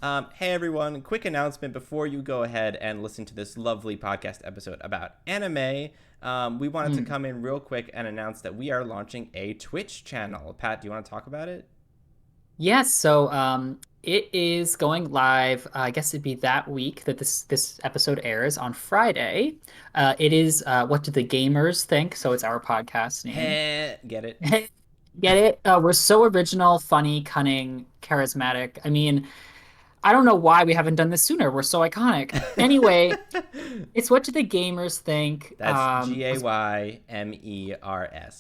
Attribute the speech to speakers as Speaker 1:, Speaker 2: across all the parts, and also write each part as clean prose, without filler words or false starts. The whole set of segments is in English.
Speaker 1: Hey everyone, quick announcement before you go ahead and listen to this lovely podcast episode about anime. We wanted to come in real quick and announce that we are launching a Twitch channel. Pat, do you want to talk about it?
Speaker 2: Yes, so it is going live. I guess it'd be that week that this episode airs on Friday. It is What Do the Gamers Think? So it's our podcast name.
Speaker 1: Heh, get it?
Speaker 2: Get it? We're so original, funny, cunning, charismatic. I mean, I don't know why we haven't done this sooner. We're so iconic. Anyway, it's What Do the Gamers Think?
Speaker 1: That's GAYMERS.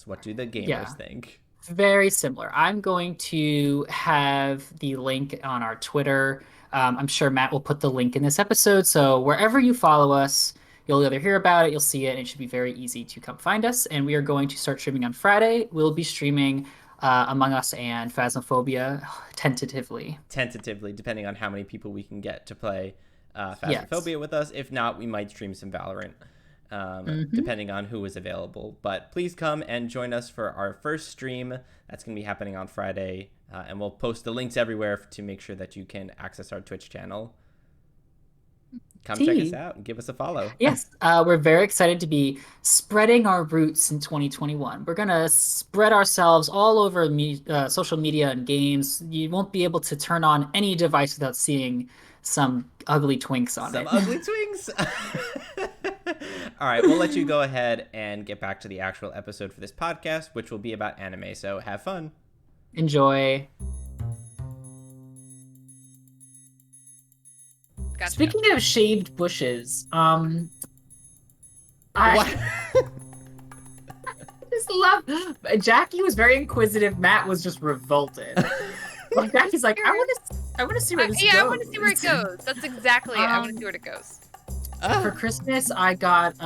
Speaker 1: What do the gamers
Speaker 2: Yeah.
Speaker 1: think?
Speaker 2: Very similar. I'm going to have the link on our Twitter. I'm sure Matt will put the link in this episode. So wherever you follow us, you'll either hear about it, you'll see it, and it should be very easy to come find us. And we are going to start streaming on Friday. We'll be streaming Among Us and Phasmophobia tentatively.
Speaker 1: Tentatively, depending on how many people we can get to play
Speaker 2: Yes.
Speaker 1: Phasmophobia with us. If not, we might stream some Valorant.
Speaker 2: Hmm.
Speaker 1: Depending on who is available. But please come and join us for our first stream. That's going to be happening on Friday. And we'll post the links everywhere to make sure that you can access our Twitch channel. Come check us
Speaker 2: See.
Speaker 1: out and give us a follow.
Speaker 2: Yes, we're very excited to be spreading our roots in 2021. We're gonna spread ourselves all over social media and games. You won't be able to turn on any device without seeing some ugly twinks on
Speaker 1: Some
Speaker 2: it.
Speaker 1: ugly twinks. All right, we'll let you go ahead and get back to the actual episode for this podcast, which will be about anime. So have fun.
Speaker 2: Enjoy.
Speaker 3: Gotcha.
Speaker 2: Speaking of shaved bushes, I
Speaker 1: What?
Speaker 2: just love. Jackie was very inquisitive. Matt was just revolted. Like Jackie's like, I want to see where this goes.
Speaker 3: I want to see where it goes. That's exactly it. I want to see where it goes.
Speaker 2: For Christmas, I got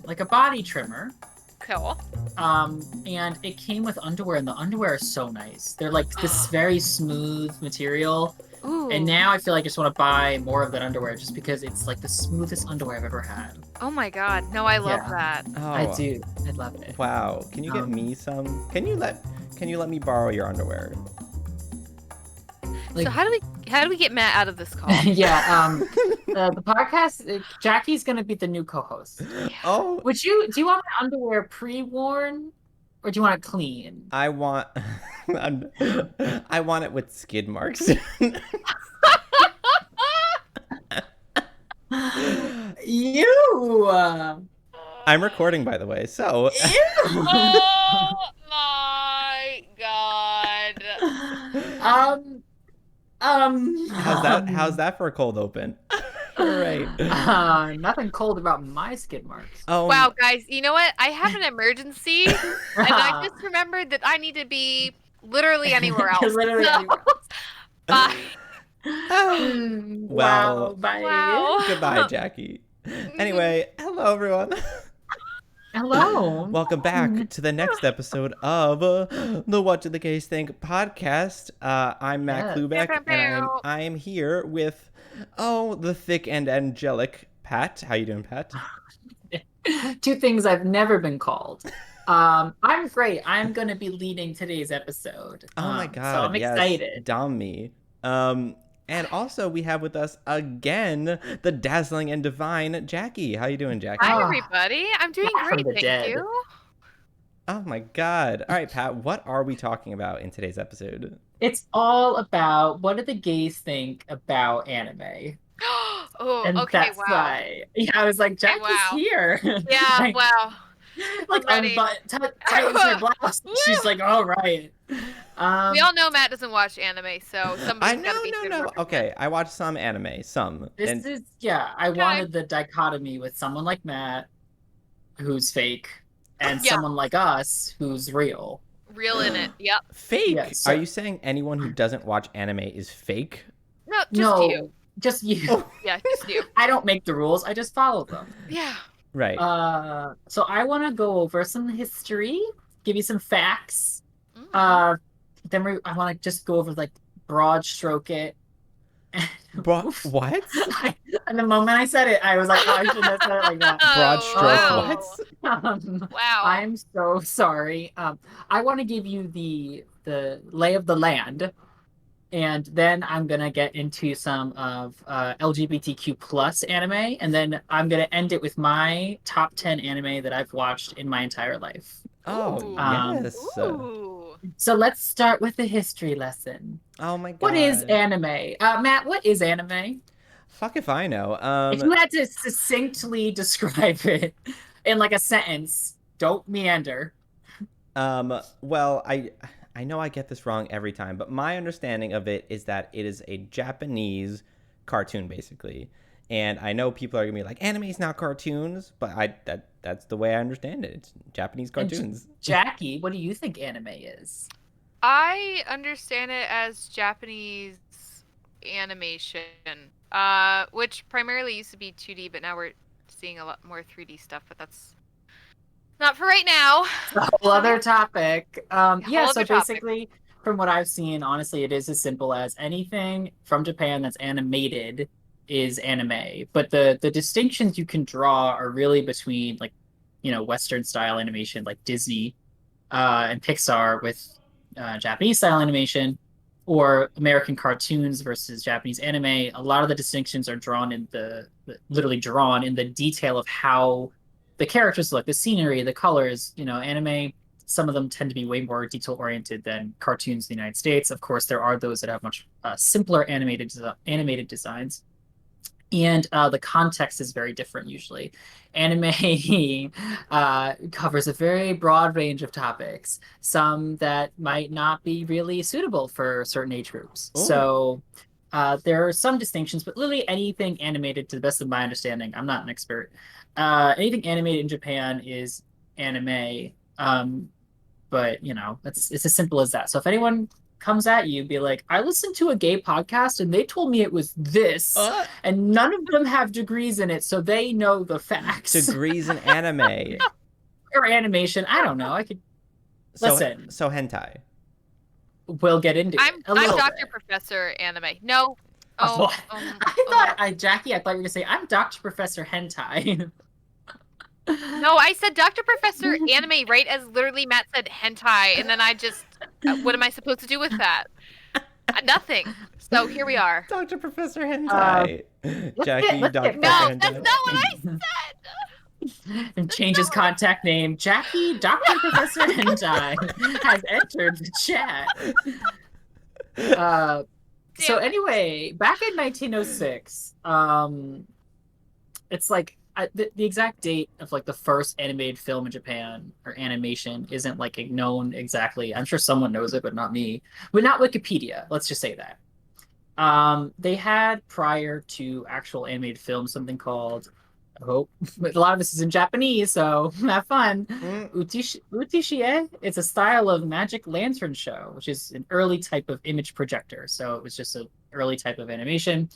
Speaker 2: like a body trimmer.
Speaker 3: Cool.
Speaker 2: And it came with underwear, and the underwear is so nice. They're like this very smooth material.
Speaker 3: Ooh.
Speaker 2: And now I feel like I just want to buy more of that underwear just because it's like the smoothest underwear I've ever had.
Speaker 3: Oh my god. No, I love
Speaker 2: Yeah.
Speaker 3: that.
Speaker 1: Oh,
Speaker 2: I do. I love it.
Speaker 1: Wow. Can you get me some? Can you let me borrow your underwear?
Speaker 2: Like,
Speaker 3: So how do we get Matt out of this call?
Speaker 2: yeah. The podcast. Jackie's gonna be the new co-host.
Speaker 1: Oh,
Speaker 2: Do you want my underwear pre-worn, or do you want it clean?
Speaker 1: I want I want it with skid marks.
Speaker 2: You.
Speaker 1: I'm recording, by the way. So
Speaker 3: Oh my god.
Speaker 1: how's that for a cold open? All right.
Speaker 2: Nothing cold about my skid marks.
Speaker 1: Oh,
Speaker 3: Wow, guys, you know what? I have an emergency, and I just remembered that I need to be literally anywhere else.
Speaker 2: Literally
Speaker 3: So,
Speaker 2: anywhere else.
Speaker 3: bye.
Speaker 1: Well,
Speaker 2: Wow, bye.
Speaker 3: Wow.
Speaker 1: Goodbye, Jackie. Anyway, hello everyone.
Speaker 2: Hello.
Speaker 1: Welcome back to the next episode of the What Do the Gays Think podcast. I'm Matt
Speaker 2: Yes.
Speaker 1: Klubeck, and I am here with the thick and angelic Pat. How you doing, Pat?
Speaker 2: Two things I've never been called. I'm great. I'm gonna be leading today's episode.
Speaker 1: Oh my
Speaker 2: So
Speaker 1: God!
Speaker 2: I'm
Speaker 1: Yes,
Speaker 2: excited.
Speaker 1: Dom me. And also we have with us again the dazzling and divine Jackie. How you doing, Jackie?
Speaker 3: Hi,
Speaker 2: Ah,
Speaker 3: everybody. I'm doing
Speaker 2: back from
Speaker 3: great,
Speaker 2: the
Speaker 3: thank
Speaker 2: dead.
Speaker 3: you.
Speaker 1: Oh my God! All right, Pat. What are we talking about in today's episode?
Speaker 2: It's all about what do the gays think about anime,
Speaker 3: Oh,
Speaker 2: and
Speaker 3: okay,
Speaker 2: that's
Speaker 3: wow.
Speaker 2: why. Yeah, I was like, Jackie's
Speaker 3: wow.
Speaker 2: here.
Speaker 3: Yeah,
Speaker 2: like,
Speaker 3: wow.
Speaker 2: like
Speaker 3: ready.
Speaker 2: tightens her blouse. She's like, all right.
Speaker 3: We all know Matt doesn't watch anime, so
Speaker 1: I
Speaker 3: somebody's got to be
Speaker 1: no.
Speaker 3: super
Speaker 1: Okay, I watched some anime, some.
Speaker 2: This
Speaker 1: And
Speaker 2: is I
Speaker 3: Okay.
Speaker 2: wanted the dichotomy with someone like Matt, who's fake, and
Speaker 3: Yeah.
Speaker 2: someone like us, who's real.
Speaker 3: real in it. Yep.
Speaker 1: fake.
Speaker 2: Yeah, so-
Speaker 1: Are you saying anyone who doesn't watch anime is fake?
Speaker 3: No, just
Speaker 2: No,
Speaker 3: you.
Speaker 2: just you.
Speaker 1: Oh.
Speaker 3: Yeah, just you.
Speaker 2: I don't make the rules. I just follow them.
Speaker 3: Yeah.
Speaker 1: Right.
Speaker 2: So I want to go over some history, give you some facts.
Speaker 3: Mm.
Speaker 2: Then I want to just go over like broad stroke it.
Speaker 1: Bro, what?
Speaker 2: And the moment I said it, I was like, oh, I shouldn't have said it like that.
Speaker 1: Broad
Speaker 3: wow.
Speaker 1: stroke. What?
Speaker 3: Wow.
Speaker 2: I'm so sorry. I want to give you the lay of the land. And then I'm gonna get into some of LGBTQ plus anime, and then I'm gonna end it with my top 10 anime that I've watched in my entire life.
Speaker 1: Oh,
Speaker 2: Um,
Speaker 1: yes.
Speaker 3: Ooh.
Speaker 2: so let's start with the history lesson.
Speaker 1: Oh my
Speaker 2: What is
Speaker 1: god.
Speaker 2: anime? Matt, what is anime?
Speaker 1: Fuck if I know.
Speaker 2: If you had to succinctly describe it in like a sentence, don't meander.
Speaker 1: Well, I know I get this wrong every time, but my understanding of it is that it is a Japanese cartoon, basically. And I know people are gonna be like, "Anime's not cartoons," but that's the way I understand it. It's Japanese
Speaker 2: And
Speaker 1: cartoons.
Speaker 2: Jackie, what do you think anime is?
Speaker 3: I understand it as Japanese animation, which primarily used to be 2D, but now we're seeing a lot more 3D stuff, but that's not for right now.
Speaker 2: A whole other topic. Yeah,
Speaker 3: Whole
Speaker 2: so
Speaker 3: other topic.
Speaker 2: basically, from what I've seen, honestly, it is as simple as anything from Japan that's animated is anime. But the distinctions you can draw are really between like, Western style animation like Disney and Pixar with Japanese style animation, or American cartoons versus Japanese anime. A lot of the distinctions are drawn in literally drawn in the detail of how the characters look, the scenery, the colors. Anime. Some of them tend to be way more detail oriented than cartoons in the United States. Of course, there are those that have much simpler animated designs, and the context is very different usually. Anime covers a very broad range of topics, some that might not be really suitable for certain age groups.
Speaker 1: Ooh.
Speaker 2: So there are some distinctions, but literally anything animated, to the best of my understanding, I'm not an expert, anything animated in Japan is anime. But it's as simple as that. So if anyone comes at you, be like, I listened to a gay podcast and they told me it was this, and none of them have degrees in it, so they know the facts.
Speaker 1: Degrees in anime.
Speaker 2: Or animation. I don't know. I could listen.
Speaker 1: So hentai.
Speaker 2: We'll get into
Speaker 3: I'm
Speaker 2: it. I'm
Speaker 3: Dr. Professor anime. No. Oh,
Speaker 2: Jackie, I thought you were gonna say I'm Dr. Professor Hentai.
Speaker 3: No, I said Dr. Professor anime, right? As literally Matt said hentai, and then I just, what am I supposed to do with that? Nothing. So here we are.
Speaker 1: Dr. Professor Hentai. Jackie, Dr. Professor
Speaker 3: No,
Speaker 1: Hentai.
Speaker 3: that's not what I said.
Speaker 2: And changes contact name. Jackie, Dr. Professor Hentai has entered the chat. So anyway, back in 1906, it's like the exact date of like the first animated film in Japan or animation isn't like known exactly. I'm sure someone knows it, but not me. But not Wikipedia. Let's just say that. They had prior to actual animated film something called, I hope, but a lot of this is in Japanese, so have fun. Utishie. It's a style of magic lantern show, which is an early type of image projector. So it was just an early type of animation.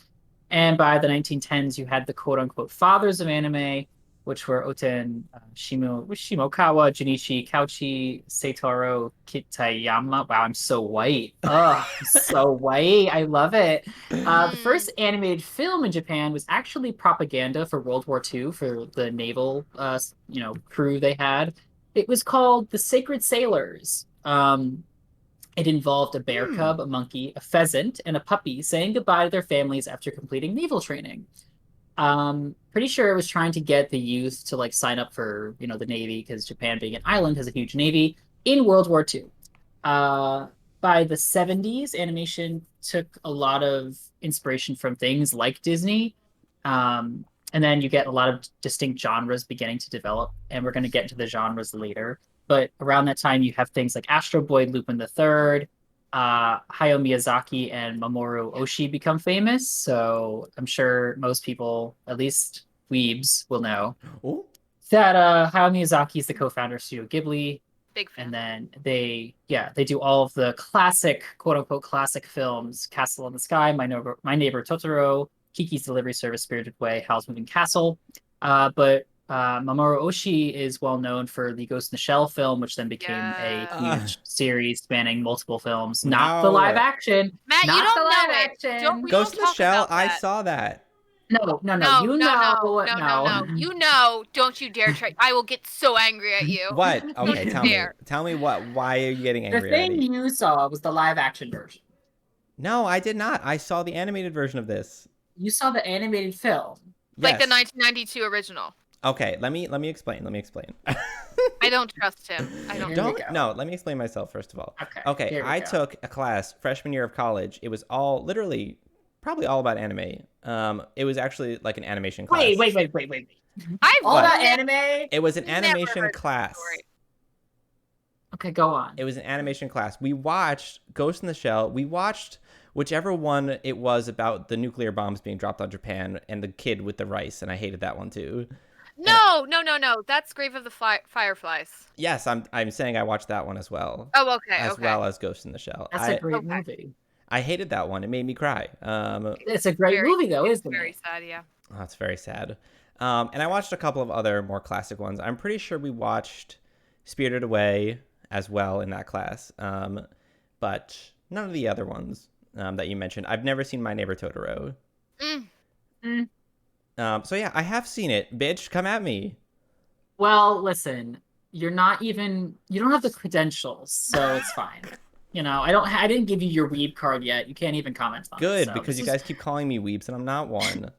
Speaker 2: And by the 1910s, you had the quote-unquote fathers of anime, which were Oten Shimokawa, Junichi Kauchi, Seitaro Kitayama. Wow, I'm so white. Oh, so white. I love it. The first animated film in Japan was actually propaganda for World War II for the naval, crew they had. It was called The Sacred Sailors. It involved a bear cub, a monkey, a pheasant, and a puppy saying goodbye to their families after completing naval training. Pretty sure it was trying to get the youth to like sign up for the Navy, because Japan, being an island, has a huge Navy in World War II. By the 70s, animation took a lot of inspiration from things like Disney. And then you get a lot of distinct genres beginning to develop, and we're going to get into the genres later. But around that time, you have things like Astro Boy, Lupin the Third, Hayao Miyazaki and Mamoru Oshii become famous. So I'm sure most people, at least weebs, will know that Hayao Miyazaki is the co-founder of Studio Ghibli.
Speaker 3: Big fan.
Speaker 2: And then they do all of the classic, quote unquote, classic films: Castle in the Sky, My Neighbor Totoro, Kiki's Delivery Service, Spirited Away, Howl's Moving Castle. But Mamoru Oshii is well known for the Ghost in the Shell film, which then became a huge series spanning multiple films. Not the live action.
Speaker 3: Matt,
Speaker 2: not
Speaker 3: you don't
Speaker 2: the live
Speaker 3: know
Speaker 2: action.
Speaker 3: it.
Speaker 1: Ghost in the Shell, I saw that.
Speaker 2: No.
Speaker 3: No. You know, don't you dare try. I will get so angry at you.
Speaker 1: What? Okay, tell me what. Why are you getting angry
Speaker 2: The
Speaker 1: at me?
Speaker 2: thing you saw was the live action version.
Speaker 1: No, I did not. I saw the animated version of this.
Speaker 2: You saw the animated film.
Speaker 3: Like the
Speaker 1: Yes.
Speaker 3: 1992 original.
Speaker 1: Okay, let me explain. Let me explain.
Speaker 3: I don't trust him. I don't.
Speaker 2: Here we
Speaker 1: Don't
Speaker 2: go.
Speaker 1: no, let me explain myself first of all.
Speaker 2: Okay, here we
Speaker 1: I
Speaker 2: go.
Speaker 1: took a class freshman year of college. It was all literally probably all about anime. It was actually like an animation class.
Speaker 2: Wait.
Speaker 3: I've
Speaker 2: All about
Speaker 3: never
Speaker 2: anime?
Speaker 1: It was an
Speaker 3: never
Speaker 1: animation
Speaker 3: heard that
Speaker 1: class.
Speaker 3: story.
Speaker 2: Okay, go on.
Speaker 1: It was an animation class. We watched Ghost in the Shell. We watched whichever one it was about the nuclear bombs being dropped on Japan and the kid with the rice, and I hated that one too.
Speaker 3: No. That's Grave of the Fireflies.
Speaker 1: Yes, I'm saying I watched that one as well.
Speaker 3: Oh, okay.
Speaker 1: As
Speaker 3: Okay.
Speaker 1: well as Ghost in the Shell.
Speaker 2: That's a great
Speaker 3: Okay.
Speaker 2: movie.
Speaker 1: I hated that one. It made me cry.
Speaker 2: It's a great movie, though, isn't
Speaker 3: Very
Speaker 2: it?
Speaker 3: sad. Yeah.
Speaker 1: Oh, that's very sad. And I watched a couple of other more classic ones. I'm pretty sure we watched Spirited Away as well in that class, but none of the other ones that you mentioned. I've never seen My Neighbor Totoro. So yeah, I have seen it. Bitch, come at me.
Speaker 2: Well, listen, you don't have the credentials, so it's fine. I didn't give you your weeb card yet. You can't even comment on it.
Speaker 1: Good,
Speaker 2: So
Speaker 1: because you guys keep calling me weebs and I'm not one.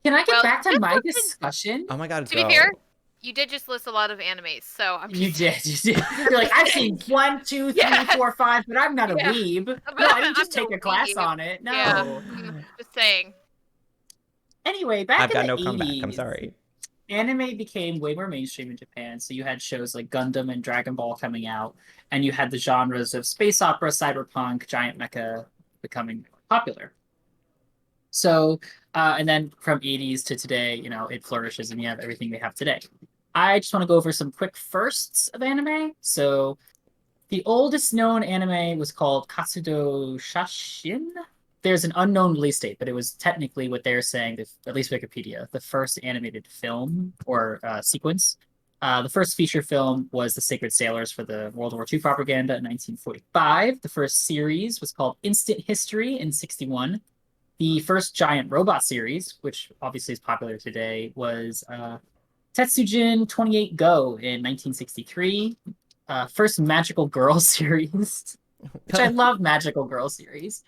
Speaker 2: Can I get
Speaker 3: Well,
Speaker 2: back to
Speaker 3: this
Speaker 2: my
Speaker 3: wasn't-
Speaker 2: discussion?
Speaker 1: Oh my god,
Speaker 3: To
Speaker 1: go.
Speaker 3: be fair, you did just list a lot of animes, so I'm.
Speaker 2: You
Speaker 3: Just...
Speaker 2: did. You're like, I've seen 1, 2, 3,
Speaker 3: Yes.
Speaker 2: 4, 5, but I'm not a
Speaker 3: Yeah.
Speaker 2: weeb.
Speaker 3: But
Speaker 2: No, I didn't just
Speaker 3: I'm
Speaker 2: take
Speaker 3: no
Speaker 2: a class
Speaker 3: weeb.
Speaker 2: on it. No.
Speaker 3: Yeah. Just saying.
Speaker 2: Anyway, back
Speaker 1: I've
Speaker 2: in
Speaker 1: got
Speaker 2: the
Speaker 1: no
Speaker 2: 80s,
Speaker 1: comeback. I'm sorry.
Speaker 2: anime became way more mainstream in Japan. So you had shows like Gundam and Dragon Ball coming out, and you had the genres of space opera, cyberpunk, giant mecha becoming popular. So, and then from 80s to today, it flourishes and you have everything we have today. I just want to go over some quick firsts of anime. So, the oldest known anime was called Katsudo Shashin. There's an unknown release date, but it was technically what they're saying, at least Wikipedia, the first animated film or sequence. The first feature film was The Sacred Sailors for the World War II propaganda in 1945. The first series was called Instant History in 61. The first giant robot series, which obviously is popular today, was Tetsujin 28 Go in 1963. First magical girl series, which I love magical girl series.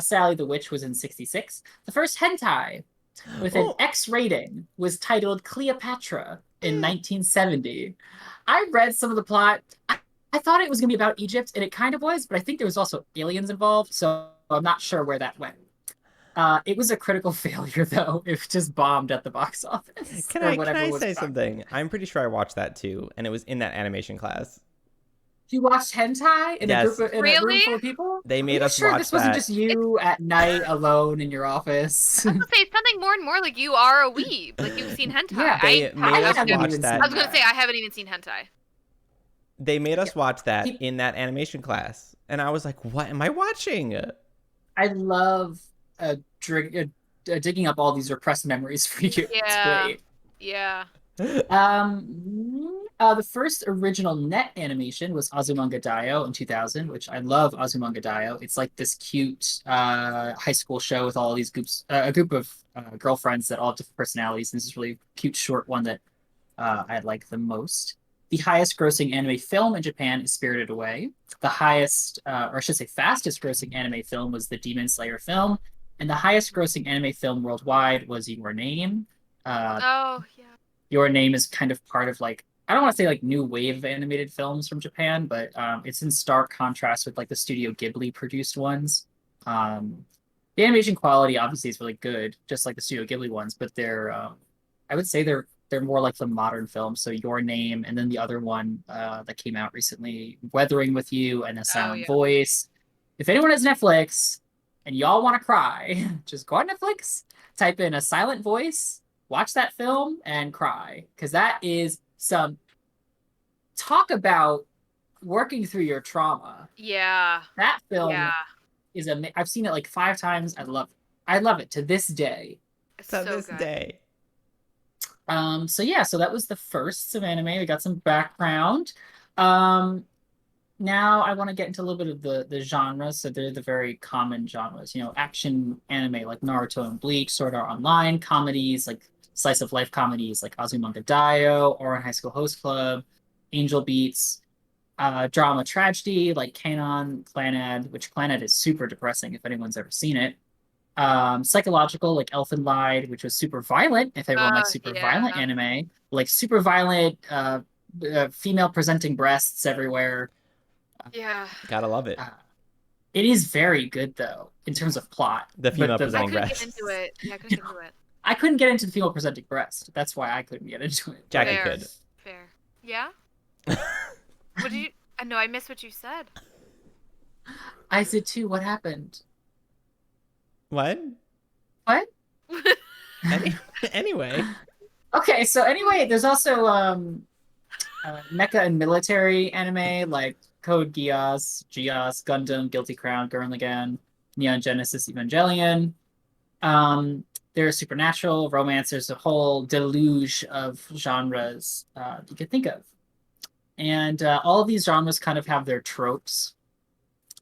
Speaker 2: Sally the Witch was in 66. The first hentai with an X rating was titled Cleopatra in 1970. I read some of the plot. I thought it was going to be about Egypt, and it kind of was, but I think there was also aliens involved, so I'm not sure where that went. It was a critical failure, though. It just bombed at the box office.
Speaker 1: Can I say something? I'm pretty sure I watched that too, and it was in that animation class.
Speaker 2: You watched hentai in
Speaker 1: Yes.
Speaker 2: a room full of people?
Speaker 1: They made us
Speaker 2: sure
Speaker 1: watch
Speaker 2: this wasn't
Speaker 1: that.
Speaker 2: just you at night alone in your office?
Speaker 3: I was gonna say it's something more and more like you are a weeb. Like you've seen hentai.
Speaker 2: Yeah,
Speaker 1: They made us
Speaker 2: haven't
Speaker 1: watch
Speaker 2: even
Speaker 1: that.
Speaker 3: I was gonna say I haven't even seen hentai.
Speaker 1: They made us watch that in that animation class, and I was like, "What am I watching?"
Speaker 2: I love digging up all these repressed memories for you.
Speaker 3: Yeah.
Speaker 2: It's great.
Speaker 3: Yeah.
Speaker 2: The first original net animation was Azumanga Daioh in 2000, which I love Azumanga Daioh. It's like this cute high school show with all these a group of girlfriends that all have different personalities. And this is a really cute short one that I like the most. The highest grossing anime film in Japan is Spirited Away. The highest, or I should say fastest grossing anime film was the Demon Slayer film. And the highest grossing anime film worldwide was Your Name.
Speaker 3: Oh, yeah.
Speaker 2: Your Name is kind of part of like, I don't want to say like new wave of animated films from Japan, but it's in stark contrast with like the Studio Ghibli produced ones. The animation quality obviously is really good, just like the Studio Ghibli ones, but I would say they're more like the modern films. So Your Name, and then the other one that came out recently, Weathering with You, and A Silent Voice. If anyone has Netflix and y'all want to cry, just go on Netflix, type in A Silent Voice, watch that film, and cry. Because that is some talk about working through your trauma.
Speaker 3: Yeah.
Speaker 2: That film is I've seen it like 5 times. I love it. I love it to this day.
Speaker 3: To this day.
Speaker 2: So that was the firsts of anime. We got some background. Now I want to get into a little bit of the genres. So they're the very common genres. Action anime like Naruto and Bleach, Sword Art Online, comedies like slice of life comedies like Azumanga Daioh, Ouran High School Host Club, Angel Beats. Drama tragedy like Kanon, Clannad, which Clannad is super depressing if anyone's ever seen it. Psychological like Elfen Lied, which was super violent if everyone likes super violent
Speaker 3: Yeah.
Speaker 2: anime, like super violent female presenting breasts everywhere.
Speaker 3: Yeah.
Speaker 1: Gotta love it.
Speaker 2: Uh, it is very good though in terms of plot,
Speaker 1: The
Speaker 2: but
Speaker 1: female
Speaker 2: the
Speaker 3: I
Speaker 1: presenting
Speaker 3: couldn't get into
Speaker 1: breasts.
Speaker 3: it. Yeah, I couldn't get into it.
Speaker 2: I couldn't get into the female presenting breast. That's why I couldn't get into it.
Speaker 1: Jackie
Speaker 3: Fair.
Speaker 1: could.
Speaker 3: Fair. Yeah? What did you... No, I missed what you said.
Speaker 2: I did too. What happened?
Speaker 1: What?
Speaker 2: What?
Speaker 1: Any- anyway.
Speaker 2: Okay, so anyway, there's also mecha and military anime like Code Geass, Gundam, Guilty Crown, Gurren Lagann, Neon Genesis Evangelion. There's supernatural, romance. There's a whole deluge of genres you could think of. And all of these genres kind of have their tropes.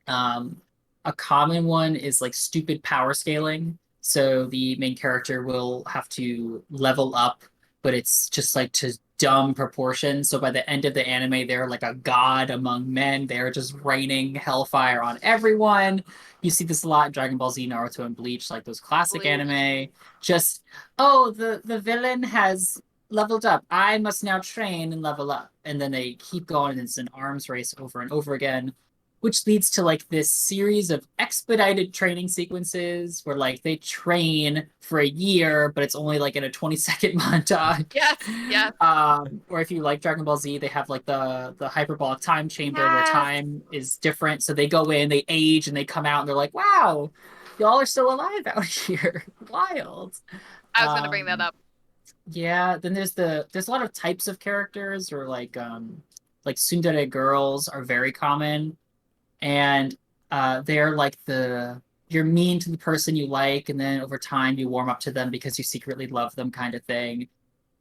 Speaker 2: A common one is like stupid power scaling. So the main character will have to level up, but it's just like to dumb proportions. So by the end of the anime, they're like a god among men. They're just raining hellfire on everyone. You see this a lot in Dragon Ball Z, Naruto, and Bleach, like those classic
Speaker 3: Bleach.
Speaker 2: anime. Just, oh, the villain has leveled up. I must now train and level up. And then they keep going, and it's an arms race over and over again, which leads to like this series of expedited training sequences where like they train for a year, but it's only like in a 20-second montage.
Speaker 3: Yes, yes.
Speaker 2: Or if you like Dragon Ball Z, they have like the hyperbolic time chamber where
Speaker 3: Yes.
Speaker 2: time is different. So they go in, they age, and they come out, and they're like, "Wow, y'all are still alive out here! Wild."
Speaker 3: I was gonna bring that up.
Speaker 2: Yeah. Then there's a lot of types of characters, or like tsundere girls are very common, and they're like you're mean to the person you like, and then over time you warm up to them because you secretly love them, kind of thing.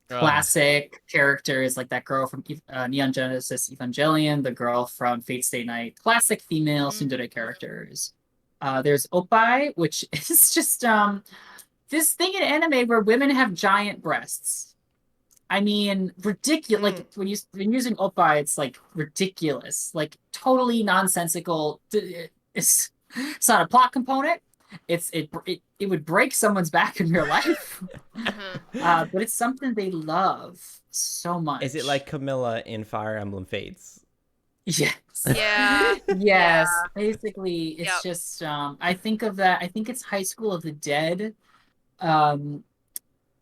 Speaker 2: Classic characters like that girl from Neon Genesis Evangelion, the girl from Fate Stay Night. Classic female tsundere characters. There's oppai, which is just this thing in anime where women have giant breasts. I mean, ridiculous. Like when using oppai, it's like ridiculous, like totally nonsensical. It's not a plot component. It would break someone's back in real life. But it's something they love so much.
Speaker 1: Is it like Camilla in Fire Emblem Fates?
Speaker 2: Yes.
Speaker 3: Yeah.
Speaker 2: Yes.
Speaker 3: Yeah.
Speaker 2: Basically, it's
Speaker 3: Yep.
Speaker 2: just I think of that. I think it's High School of the Dead.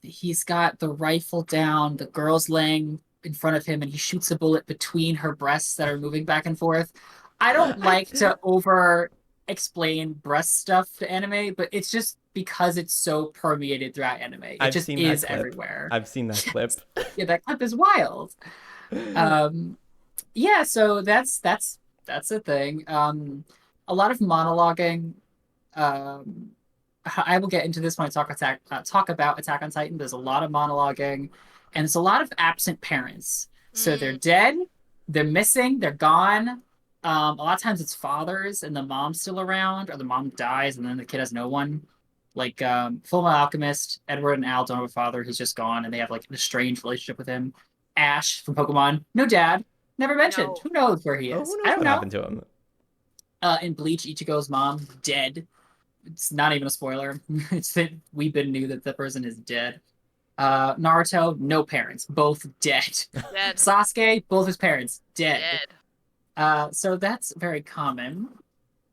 Speaker 2: He's got the rifle down, the girl's laying in front of him, and he shoots a bullet between her breasts that are moving back and forth. I don't like to over explain breast stuff to anime, but it's just because it's so permeated throughout anime. It
Speaker 1: I've
Speaker 2: just
Speaker 1: seen
Speaker 2: is
Speaker 1: that clip.
Speaker 2: everywhere.
Speaker 1: I've seen that clip.
Speaker 2: Yeah, that clip is wild. Yeah, so that's a thing. A lot of monologuing. I will get into this when I talk about Attack on Titan. There's a lot of monologuing, and there's a lot of absent parents. So they're dead, they're missing, they're gone. A lot of times it's fathers and the mom's still around, or the mom dies and then the kid has no one. Like Full Metal Alchemist, Edward and Al don't have a father; he's just gone, and they have like an estranged relationship with him. Ash from Pokemon, no dad, never mentioned.
Speaker 3: No.
Speaker 2: Who knows where he
Speaker 1: Oh,
Speaker 2: is?
Speaker 1: who knows
Speaker 2: I don't
Speaker 1: what
Speaker 2: know.
Speaker 1: happened to him?
Speaker 2: In Bleach, Ichigo's mom dead. It's not even a spoiler. It's that Weebin knew that the person is dead. Naruto, no parents, both dead.
Speaker 3: Dead.
Speaker 2: Sasuke, both his parents dead. So that's very common.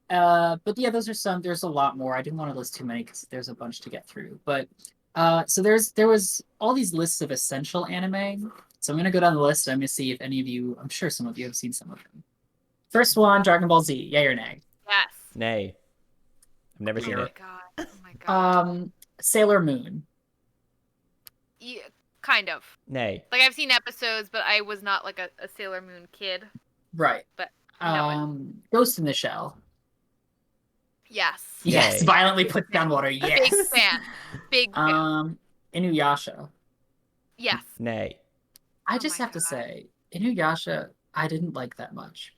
Speaker 2: But yeah, those are some. There's a lot more. I didn't want to list too many because there's a bunch to get through. But so there was all these lists of essential anime. So I'm gonna go down the list. I'm gonna see if any of you. I'm sure some of you have seen some of them. First one, Dragon Ball Z. Yay or nay?
Speaker 3: Yes.
Speaker 1: Nay. I've never
Speaker 3: Oh
Speaker 1: seen
Speaker 3: my
Speaker 1: it.
Speaker 3: god. Oh my god.
Speaker 2: Sailor Moon.
Speaker 3: Yeah, kind of.
Speaker 1: Nay.
Speaker 3: Like I've seen episodes, but I was not like a Sailor Moon kid.
Speaker 2: Right.
Speaker 3: But no.
Speaker 2: Ghost in the Shell.
Speaker 3: Yes.
Speaker 2: Yes,
Speaker 1: Yay.
Speaker 2: violently put down water. Yes.
Speaker 3: Big fan. Big fan.
Speaker 2: Inuyasha.
Speaker 3: Yes.
Speaker 1: Nay.
Speaker 2: I
Speaker 3: Oh
Speaker 2: just
Speaker 3: my
Speaker 2: have to
Speaker 3: God.
Speaker 2: say, Inuyasha, I didn't like that much.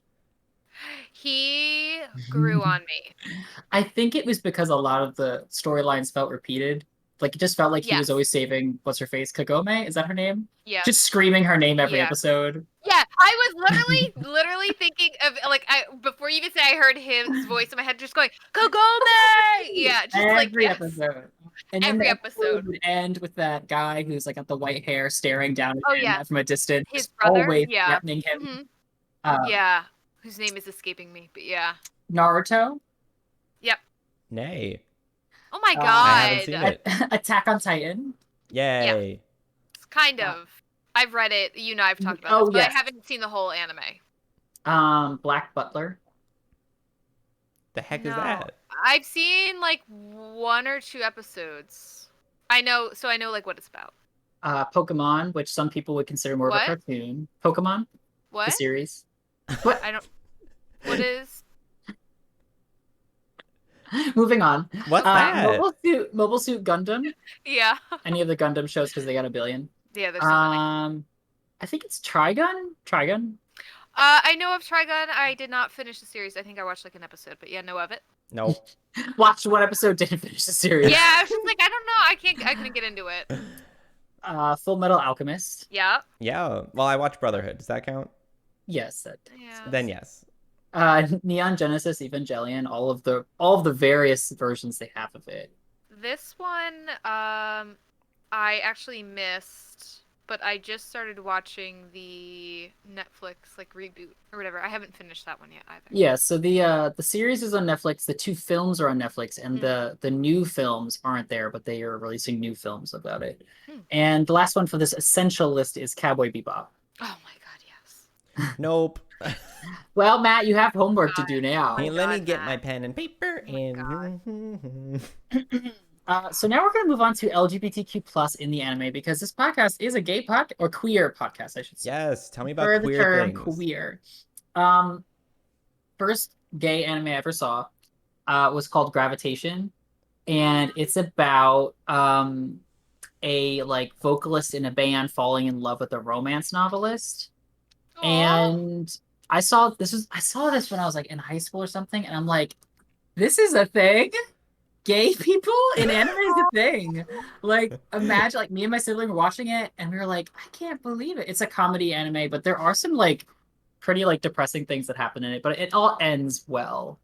Speaker 3: He grew on me.
Speaker 2: I think it was because a lot of the storylines felt repeated. Like, it just felt like he was
Speaker 3: Yes.
Speaker 2: always saving what's her face, Kagome? Is that her name?
Speaker 3: Yeah.
Speaker 2: Just screaming her name every
Speaker 3: Yeah.
Speaker 2: episode.
Speaker 3: Yeah, I was literally thinking of like before you even say I heard his voice in my head, just going Kagome. Yeah, just
Speaker 2: every
Speaker 3: yes.
Speaker 2: episode. And then
Speaker 3: Every
Speaker 2: the
Speaker 3: episode
Speaker 2: would end with that guy who's like got the white hair staring down
Speaker 3: Oh,
Speaker 2: at him
Speaker 3: yeah.
Speaker 2: from a distance,
Speaker 3: His
Speaker 2: just
Speaker 3: brother.
Speaker 2: always
Speaker 3: Yeah.
Speaker 2: threatening him.
Speaker 3: Mhm. Yeah, whose name is escaping me, but yeah.
Speaker 2: Naruto.
Speaker 3: Yep.
Speaker 1: Nay.
Speaker 3: Oh my god.
Speaker 1: I haven't seen it.
Speaker 2: Attack on Titan.
Speaker 1: Yay.
Speaker 3: It's kind of. I've read it. You know, I've talked about this, but
Speaker 2: yes.
Speaker 3: I haven't seen the whole anime.
Speaker 2: Black Butler.
Speaker 1: The heck is
Speaker 3: No.
Speaker 1: that?
Speaker 3: I've seen like 1 or 2 episodes. I know like what it's about.
Speaker 2: Pokemon, which some people would consider more of a cartoon. Pokemon,
Speaker 3: What?
Speaker 2: the series.
Speaker 3: What? I don't. What is?
Speaker 2: Moving on.
Speaker 1: What's that?
Speaker 2: Mobile Suit Gundam.
Speaker 3: Yeah.
Speaker 2: Any of the Gundam shows because they got 1 billion.
Speaker 3: Yeah, there's so many.
Speaker 2: I think it's Trigun.
Speaker 3: I know of Trigun. I did not finish the series. I think I watched like an episode, but yeah, know of it.
Speaker 1: Nope.
Speaker 2: Watched 1 episode, didn't finish the series.
Speaker 3: Yeah, I was just like, I don't know. I couldn't get into it.
Speaker 2: Full Metal Alchemist.
Speaker 3: Yeah.
Speaker 1: Yeah. Well, I watch Brotherhood. Does that count?
Speaker 2: Yes, that does.
Speaker 3: Yeah.
Speaker 1: Then yes.
Speaker 2: Neon Genesis Evangelion, all of the various versions they have of it.
Speaker 3: This one, I actually missed, but I just started watching the Netflix like reboot or whatever. I haven't finished that one yet either.
Speaker 2: Yeah, so the series is on Netflix. The 2 films are on Netflix, and the new films aren't there, but they are releasing new films about it. And the last one for this essential list is Cowboy Bebop.
Speaker 3: Oh my god, yes.
Speaker 1: Nope.
Speaker 2: Well, Matt, you have homework to do now.
Speaker 1: Hey, let me get
Speaker 3: Matt.
Speaker 1: my pen and paper
Speaker 2: So now we're going to move on to LGBTQ plus in the anime, because this podcast is a gay podcast, or queer podcast, I should say.
Speaker 1: Yes, tell me about
Speaker 2: For
Speaker 1: queer
Speaker 2: the term
Speaker 1: things.
Speaker 2: queer. First gay anime I ever saw was called Gravitation, and it's about a like vocalist in a band falling in love with a romance novelist.
Speaker 3: Aww.
Speaker 2: And I saw this when I was like in high school or something, and I'm like, this is a thing. Gay people in anime is a thing. Like, imagine like me and my sibling were watching it, and we were like, I can't believe it. It's a comedy anime, but there are some like pretty like depressing things that happen in it, but it all ends well.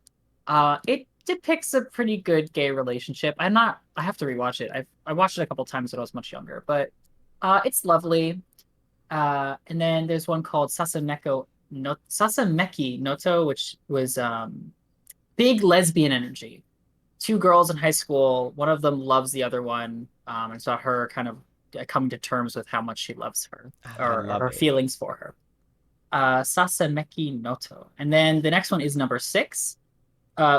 Speaker 2: It depicts a pretty good gay relationship. I have to rewatch it. I watched it a couple times when I was much younger, but it's lovely. And then there's one called Sasameki Noto, which was big lesbian energy. 2 girls in high school, one of them loves the other one, and it's about her kind of coming to terms with how much she loves her, or her feelings for her. Sasameki Noto. And then the next one is number 6,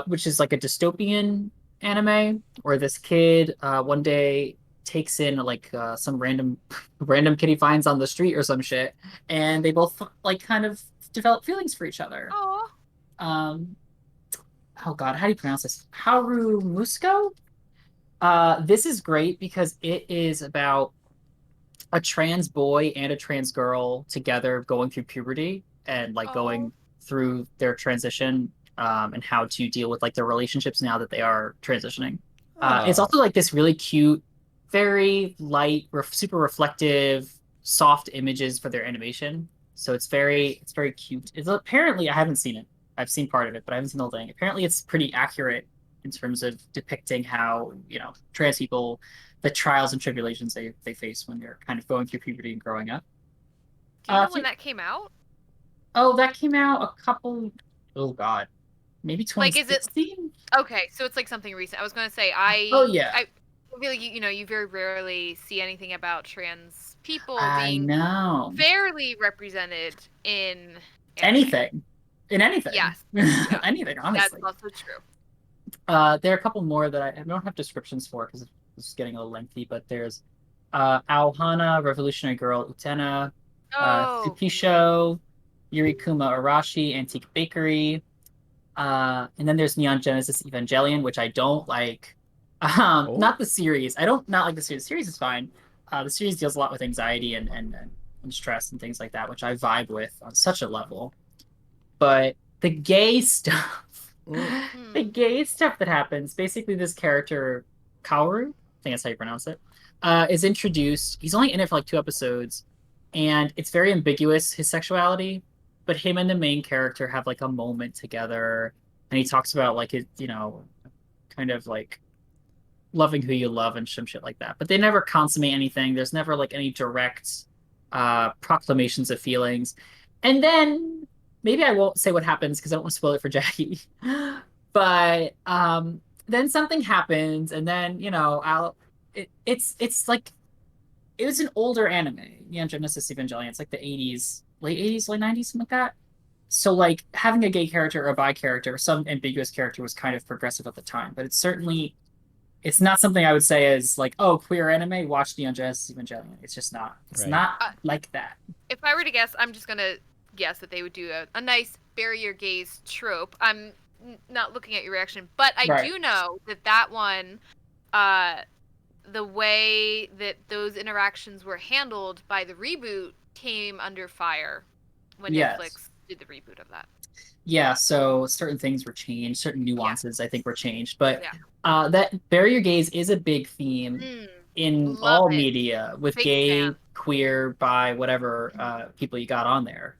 Speaker 2: which is like a dystopian anime where this kid one day takes in like some random kid he finds on the street or some shit, and they both like kind of develop feelings for each other.
Speaker 3: Aww.
Speaker 2: Oh god, how do you pronounce this? Haru Musko? This is great because it is about a trans boy and a trans girl together going through puberty and like going through their transition, and how to deal with like their relationships now that they are transitioning. It's also like this really cute, very light, super reflective, soft images for their animation. So it's very cute. It's apparently, I haven't seen it. I've seen part of it, but I haven't seen the whole thing. Apparently it's pretty accurate in terms of depicting how, trans people, the trials and tribulations they face when they're kind of going through puberty and growing up.
Speaker 3: Do you know when that came out?
Speaker 2: Oh, that came out maybe 2016?
Speaker 3: Like, is it... Okay, so it's like something recent. I was going to say, I feel like, you very rarely see anything about trans people being fairly represented in
Speaker 2: anything. In anything.
Speaker 3: Yes.
Speaker 2: Anything, honestly.
Speaker 3: That's also true.
Speaker 2: There are a couple more that I don't have descriptions for because it's getting a little lengthy, but there's Aohana, Revolutionary Girl Utena, Tsukisho, Yuri Kuma Arashi, Antique Bakery, and then there's Neon Genesis Evangelion, which I don't like. Not the series. I don't not like the series. The series is fine. The series deals a lot with anxiety and stress and things like that, which I vibe with on such a level. But the gay stuff, that happens, basically this character, Kaoru, think that's how you pronounce it, is introduced. He's only in it for like 2 episodes, and it's very ambiguous, his sexuality. But him and the main character have like a moment together, and he talks about like his, kind of like loving who you love and some shit like that. But they never consummate anything. There's never like any direct proclamations of feelings. And then maybe I won't say what happens because I don't want to spoil it for Jackie. But then something happens, and then it's like it was an older anime, Neon Genesis Evangelion. It's like the 80s, late 80s, late 90s, something like that. So like having a gay character or a bi character or some ambiguous character was kind of progressive at the time, but it's not something I would say is like, oh, queer anime, watch Neon Genesis Evangelion. It's just not. It's not like that.
Speaker 3: If I were to guess, I'm just gonna guess that they would do a nice bury your gays trope. I'm not looking at your reaction, but I do know that one, the way that those interactions were handled by the reboot came under fire when Netflix did the reboot of that.
Speaker 2: Yeah, so certain things were changed, certain nuances I think were changed, but that bury your gays is a big theme in all media with big gay, queer, bi, whatever people you got on there.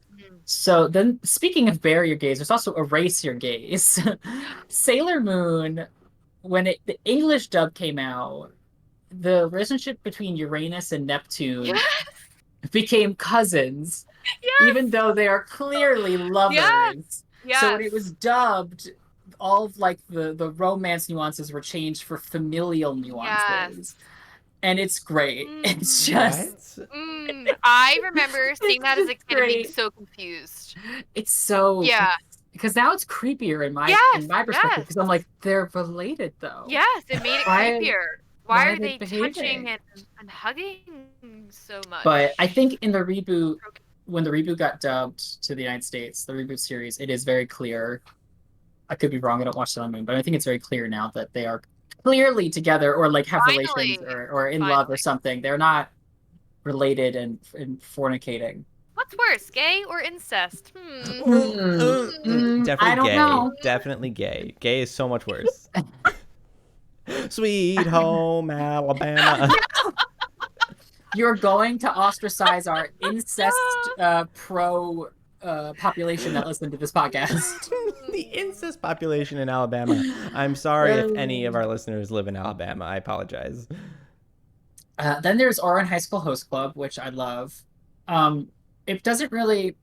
Speaker 2: So then, speaking of bury your gays, there's also erase your gays. Sailor Moon, when the English dub came out, the relationship between Uranus and Neptune became cousins, even though they are clearly lovers. So when it was dubbed, all of like the romance nuances were changed for familial nuances. And it's great. It's just
Speaker 3: I remember seeing that as a kid and being so confused.
Speaker 2: It's so because now it's creepier in my perspective, because I'm like, they're related though.
Speaker 3: Yes, it made it creepier. Why are they touching and hugging so much?
Speaker 2: But I think in the reboot, when the reboot got dubbed to the United States, the reboot series, it is very clear. I could be wrong. I don't watch Sailor Moon, but I think it's very clear now that they are clearly together or like have relations or in love or something. They're not related and fornicating.
Speaker 3: What's worse, gay or incest?
Speaker 1: Definitely
Speaker 2: I don't
Speaker 1: gay.
Speaker 2: know.
Speaker 1: Definitely gay. Gay is so much worse. Sweet home Alabama.
Speaker 2: You're going to ostracize our incest pro population that listen to this podcast.
Speaker 1: The incest population in Alabama. I'm sorry if any of our listeners live in Alabama. I apologize.
Speaker 2: Then there's Ouran High School Host Club, which I love. It doesn't really...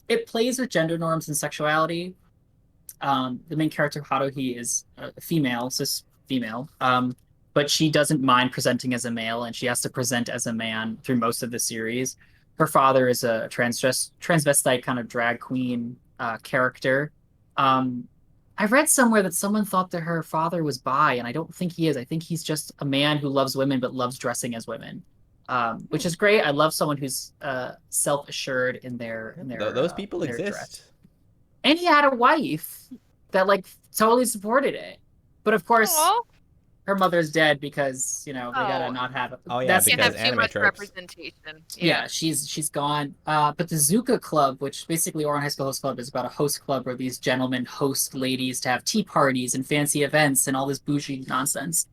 Speaker 2: It plays with gender norms and sexuality. The main character, Haruhi, is a female, cis female. But she doesn't mind presenting as a male, and she has to present as a man through most of the series. Her father is a transvestite kind of drag queen character. I read somewhere that someone thought that her father was bi, and I don't think he is. I think he's just a man who loves women but loves dressing as women, which is great. I love someone who's self-assured in their
Speaker 1: those people
Speaker 2: their
Speaker 1: exist.
Speaker 2: dress. And he had a wife that like totally supported it, but of course. Aww. Her mother's dead because they gotta not have it.
Speaker 1: Oh yeah, because
Speaker 3: have too much representation.
Speaker 2: Yeah, she's gone. But the Zuka Club, which basically Ouran High School Host Club, is about a host club where these gentlemen host ladies to have tea parties and fancy events and all this bougie nonsense.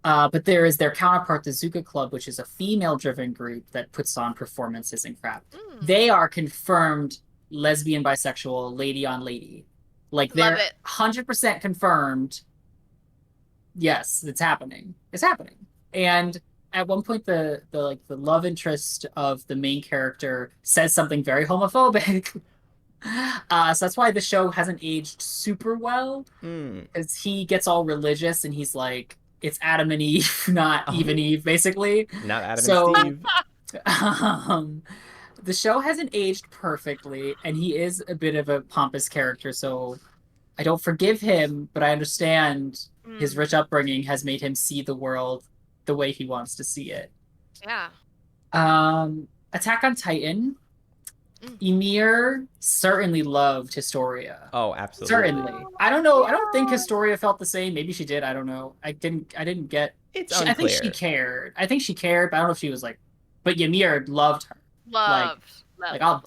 Speaker 2: But there is their counterpart, the Zuka Club, which is a female-driven group that puts on performances and crap. They are confirmed lesbian, bisexual, lady on lady. Like they're 100% confirmed. Yes, it's happening. It's happening. And at one point, the love interest of the main character says something very homophobic. So that's why the show hasn't aged super well. Because he gets all religious and he's like, it's Adam and Eve, not Eve and Eve, basically.
Speaker 1: Not Adam and Steve.
Speaker 2: The show hasn't aged perfectly, and he is a bit of a pompous character, so I don't forgive him, but I understand his rich upbringing has made him see the world the way he wants to see it.
Speaker 3: Yeah.
Speaker 2: Attack on Titan. Ymir certainly loved Historia.
Speaker 1: Oh, absolutely.
Speaker 2: Certainly. I don't know. I don't think Historia felt the same. Maybe she did. I don't know. I didn't get.
Speaker 1: Unclear.
Speaker 2: I think she cared. But I don't know if she was like. But Ymir loved her.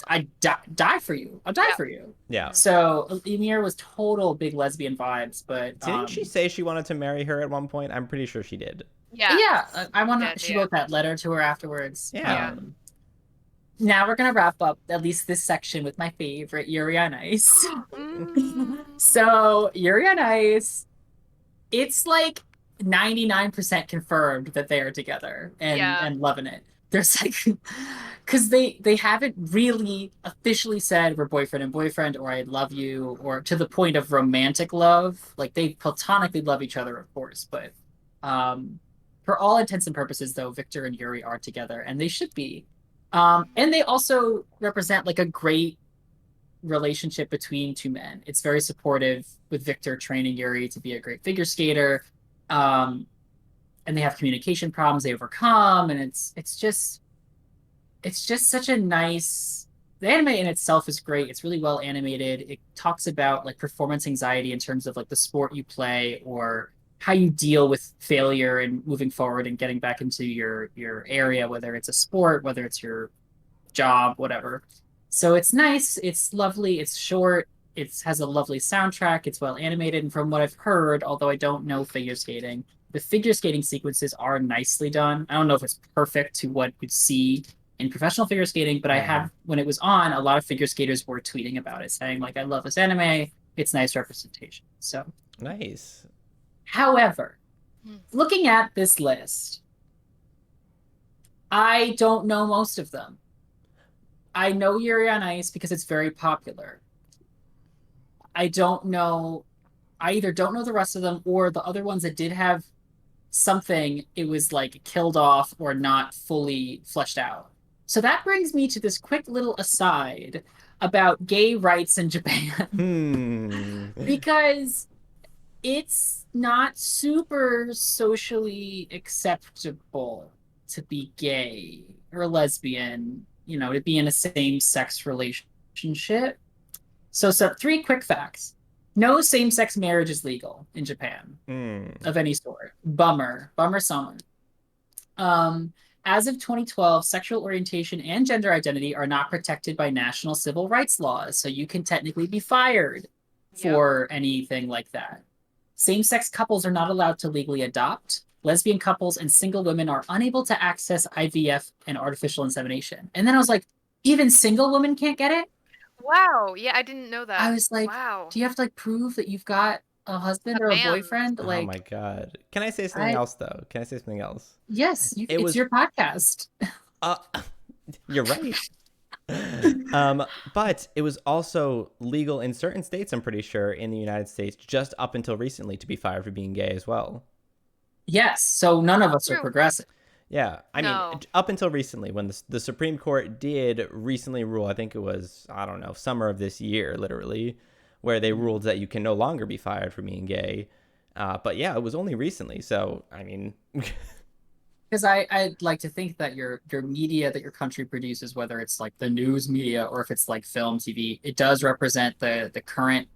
Speaker 2: I'd die for you. I'll die for you.
Speaker 1: Yeah.
Speaker 2: So Ymir was total big lesbian vibes, but
Speaker 1: didn't she say she wanted to marry her at one point? I'm pretty sure she did.
Speaker 2: Yeah,
Speaker 3: Yes,
Speaker 2: I
Speaker 3: he
Speaker 2: want to.
Speaker 3: did.
Speaker 2: She
Speaker 3: Yeah.
Speaker 2: wrote that letter to her afterwards.
Speaker 1: Yeah.
Speaker 3: Yeah.
Speaker 2: Now we're gonna wrap up at least this section with my favorite, Yuri on Ice.
Speaker 3: Mm,
Speaker 2: So Yuri on Ice, it's like 99% confirmed that they are together
Speaker 3: yeah.
Speaker 2: and loving it. There's like because they haven't really officially said we're boyfriend and boyfriend or I love you or to the point of romantic love. Like they platonically love each other, of course, but um for all intents and purposes though, Victor and Yuri are together and they should be. And they also represent like a great relationship between two men. It's very supportive with Victor training Yuri to be a great figure skater. And they have communication problems they overcome, and it's just such a nice. The anime in itself is great. It's really well animated. It talks about like performance anxiety in terms of like the sport you play or how you deal with failure and moving forward and getting back into your area, whether it's a sport, whether it's your job, whatever. So it's nice, it's lovely, it's short, it has a lovely soundtrack, it's well animated, and from what I've heard, although I don't know figure skating, the figure skating sequences are nicely done. I don't know if it's perfect to what you'd see in professional figure skating, but I
Speaker 1: Yeah.
Speaker 2: have when it was on, a lot of figure skaters were tweeting about it, saying like, "I love this anime. It's nice representation." So,
Speaker 1: Nice.
Speaker 2: however,
Speaker 3: Mm.
Speaker 2: looking at this list, I don't know most of them. I know Yuri on Ice because it's very popular. I don't know. I either don't know the rest of them or the other ones that did have something, it was like killed off or not fully fleshed out. So that brings me to this quick little aside about gay rights in Japan
Speaker 1: Hmm.
Speaker 2: because it's not super socially acceptable to be gay or lesbian, to be in a same sex relationship. So three quick facts. No same sex marriage is legal in Japan
Speaker 1: Hmm.
Speaker 2: of any sort. Bummer. Bummer summer. Um, as of 2012, sexual orientation and gender identity are not protected by national civil rights laws. So you can technically be fired
Speaker 3: Yep.
Speaker 2: for anything like that. Same sex couples are not allowed to legally adopt. Lesbian couples and single women are unable to access IVF and artificial insemination. And then I was like, even single women can't get it?
Speaker 3: Wow. Yeah, I didn't know
Speaker 2: I
Speaker 3: that.
Speaker 2: was like,
Speaker 3: Wow.
Speaker 2: do you have to like prove that you've got a husband
Speaker 3: A
Speaker 2: or a
Speaker 3: man.
Speaker 2: boyfriend?
Speaker 1: Oh my
Speaker 2: Like,
Speaker 1: God. Can I say something
Speaker 2: I
Speaker 1: else though? Can I say something else?
Speaker 2: yes,
Speaker 1: It
Speaker 2: it's
Speaker 1: was
Speaker 2: your podcast.
Speaker 1: uh you're right. Um, but it was also legal in certain states, I'm pretty sure, in the United States, just up until recently to be fired for being gay as well.
Speaker 2: Yes, so none of us are
Speaker 3: True.
Speaker 2: progressive.
Speaker 1: Yeah, I mean,
Speaker 3: No.
Speaker 1: up until recently, when the Supreme Court did recently rule, I think it was, I don't know, summer of this year, literally, where they ruled that you can no longer be fired for being gay. But yeah, it was only recently. So, I mean,
Speaker 2: Because I'd like to think that your media that your country produces, whether it's like the news media or if it's like film, TV, it does represent the current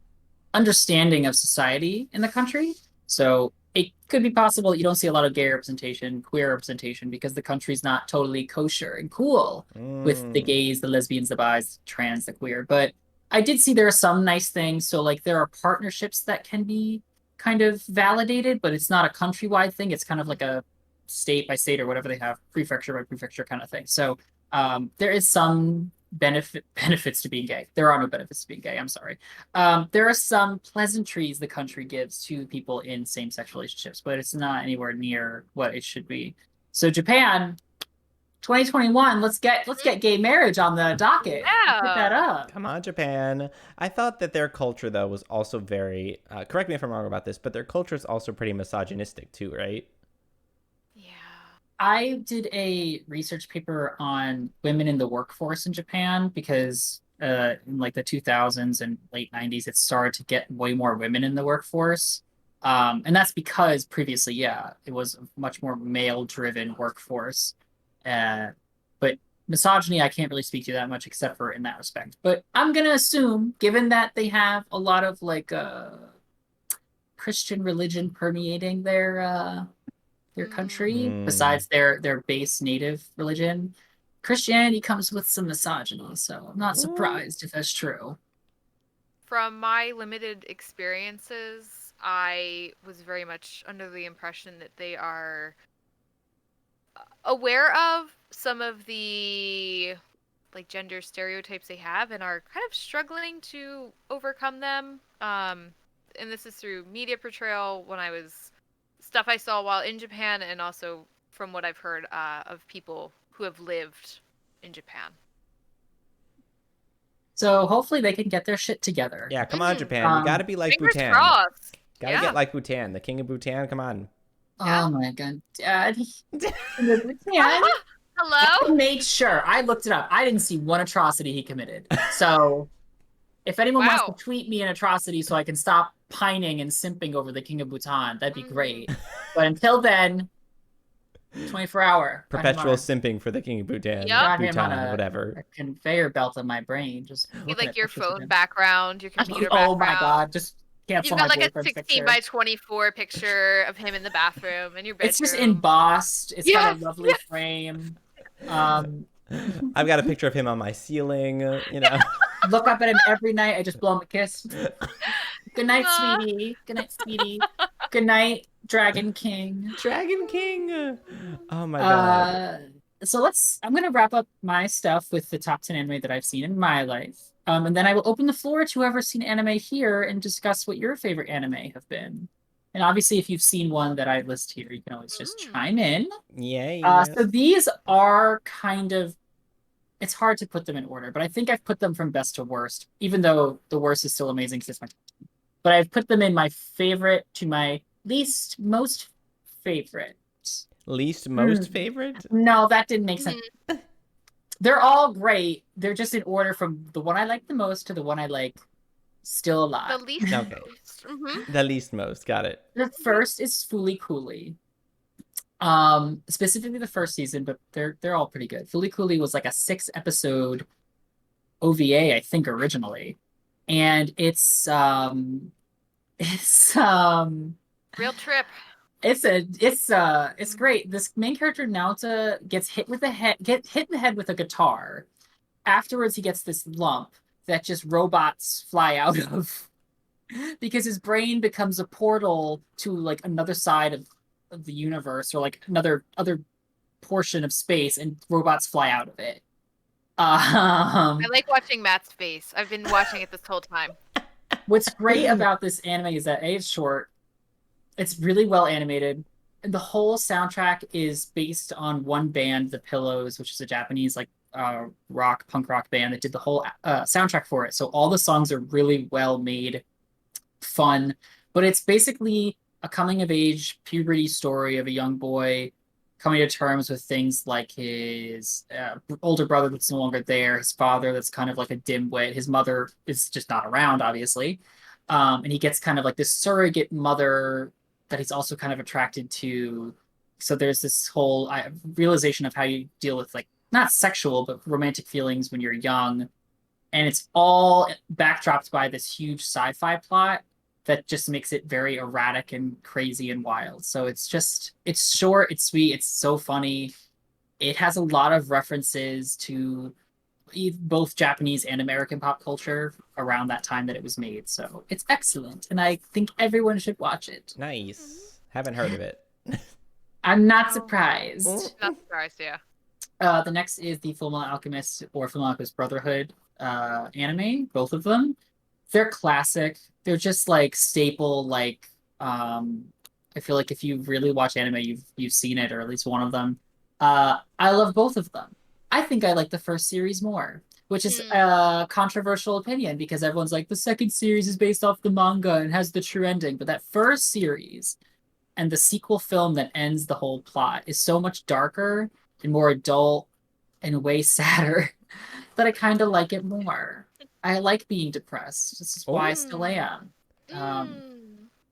Speaker 2: understanding of society in the country. So it could be possible that you don't see a lot of gay representation, queer representation, because the country's not totally kosher and cool with the
Speaker 1: mm,
Speaker 2: gays, the lesbians, the bis, the trans, the queer. But I did see there are some nice things. So like there are partnerships that can be kind of validated, but it's not a countrywide thing. It's kind of like a state by state or whatever they have, prefecture by prefecture kind of thing. So there is some benefits to being gay. There are no benefits to being gay. I'm sorry. There are some pleasantries the country gives to people in same-sex relationships, but it's not anywhere near what it should be. So Japan, 2021, let's get gay marriage on the docket. Let's get that
Speaker 3: Yeah.
Speaker 2: up.
Speaker 1: come on, Japan. I thought that their culture, though, was also very, correct me if I'm wrong about this, but their culture is also pretty misogynistic, too, right?
Speaker 3: Yeah.
Speaker 2: I did a research paper on women in the workforce in Japan because in like the 2000s and late 90s, it started to get way more women in the workforce. And that's because previously, yeah, it was a much more male-driven workforce. Uh, but misogyny, I can't really speak to that much except for in that respect. But I'm gonna assume, given that they have a lot of like Christian religion permeating their country,
Speaker 1: Mm,
Speaker 2: besides their base native religion, Christianity comes with some misogyny. So I'm not
Speaker 1: mm,
Speaker 2: surprised if that's true.
Speaker 3: From my limited experiences, I was very much under the impression that they are aware of some of the like gender stereotypes they have and are kind of struggling to overcome them. And this is through media portrayal stuff I saw while in Japan, and also from what I've heard of people who have lived in Japan.
Speaker 2: So hopefully they can get their shit together.
Speaker 1: Yeah, come on, Japan. You gotta be like
Speaker 3: Fingers
Speaker 1: Bhutan.
Speaker 3: crossed.
Speaker 1: Gotta get like Bhutan, the king of Bhutan. Come on.
Speaker 2: Oh my god, Daddy. Bhutan.
Speaker 3: Hello?
Speaker 2: I made sure. I looked it up. I didn't see one atrocity he committed. So if anyone wants to tweet me an atrocity so I can stop pining and simping over the king of Bhutan, that'd be great. But until then, 24-hour.
Speaker 1: Perpetual simping for the king of Bhutan.
Speaker 3: Yep.
Speaker 1: Bhutan, whatever.
Speaker 2: A conveyor belt on my brain. Just
Speaker 3: be like your phone background, your computer background.
Speaker 2: Oh my god, just cancel
Speaker 3: You've got
Speaker 2: my
Speaker 3: like a 16 by 24 picture of him in the bathroom in your bedroom.
Speaker 2: It's just embossed. It's got a lovely frame.
Speaker 1: I've got a picture of him on my ceiling, you know.
Speaker 2: Look up at him every night. I just blow him a kiss. Good night, sweetie. Good night, sweetie. Good night, Dragon King.
Speaker 1: Dragon King. Oh my god.
Speaker 2: So I'm gonna wrap up my stuff with the top 10 anime that I've seen in my life. And then I will open the floor to whoever's seen anime here and discuss what your favorite anime have been. And obviously, if you've seen one that I list here, you can always just chime in.
Speaker 1: Yay.
Speaker 2: So these are kind of, it's hard to put them in order, but I think I've put them from best to worst, even though the worst is still amazing because it's my top. But I've put them in my favorite to my least most favorite.
Speaker 1: Least most favorite?
Speaker 2: No, that didn't make sense. They're all great. They're just in order from the one I like the most to the one I like still alive.
Speaker 3: The least
Speaker 1: okay. The least most. Got it.
Speaker 2: The first is Fooly Cooly. Specifically the first season, but they're all pretty good. Fooly Cooly was like a 6-episode OVA, I think, originally. And it's
Speaker 3: real trip.
Speaker 2: It's great. This main character Naota gets hit in the head with a guitar. Afterwards, he gets this lump that just robots fly out of because his brain becomes a portal to like another side of the universe or like other portion of space, and robots fly out of it.
Speaker 3: I like watching Matt's face. I've been watching it this whole time.
Speaker 2: What's great about this anime is that it's short. It's really well animated. And the whole soundtrack is based on one band, The Pillows, which is a Japanese like punk rock band that did the whole soundtrack for it. So all the songs are really well made, fun. But it's basically a coming of age puberty story of a young boy coming to terms with things like his older brother that's no longer there, his father that's kind of like a dimwit, his mother is just not around, obviously. And he gets kind of like this surrogate mother that he's also kind of attracted to. So there's this whole realization of how you deal with like not sexual but romantic feelings when you're young, and it's all backdropped by this huge sci-fi plot that just makes it very erratic and crazy and wild. So it's short, it's sweet, it's so funny. It has a lot of references to both Japanese and American pop culture around that time that it was made. So it's excellent, and I think everyone should watch it.
Speaker 1: Nice. Haven't heard of it.
Speaker 2: I'm not surprised.
Speaker 3: Not surprised, yeah.
Speaker 2: The next is the Fullmetal Alchemist or Fullmetal Alchemist Brotherhood anime. Both of them, they're classic. They're just like staple. Like I feel like if you really watch anime, you've seen it, or at least one of them. I love both of them. I think I like the first series more, which is a controversial opinion because everyone's like, the second series is based off the manga and has the true ending. But that first series and the sequel film that ends the whole plot is so much darker and more adult and way sadder that I kind of like it more. I like being depressed. This is why I still am.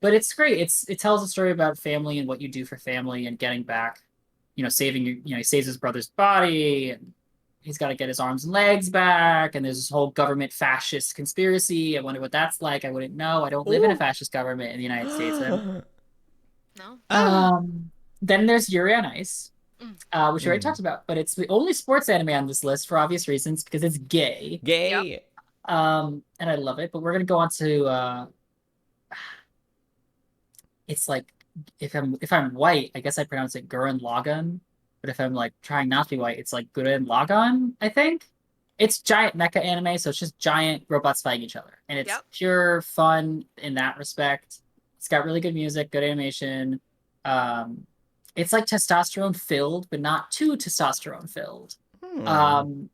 Speaker 2: But it's great. It tells a story about family and what you do for family and getting back, saving, he saves his brother's body and he's got to get his arms and legs back. And there's this whole government fascist conspiracy. I wonder what that's like. I wouldn't know. I don't live in a fascist government in the United States.
Speaker 3: No.
Speaker 2: Then there's Yuri on Ice, which we already talked about, but it's the only sports anime on this list for obvious reasons because it's gay.
Speaker 1: Yep.
Speaker 2: And I love it. But we're gonna go on to it's like if I'm white, I guess I pronounce it Gurren Lagann. but if I'm like trying not to be white, it's like Gurren Lagann, I think. It's giant mecha anime, so it's just giant robots fighting each other. And it's
Speaker 3: Yep.
Speaker 2: pure fun in that respect. It's got really good music, good animation. Um, it's like testosterone filled, but not too testosterone filled. Um,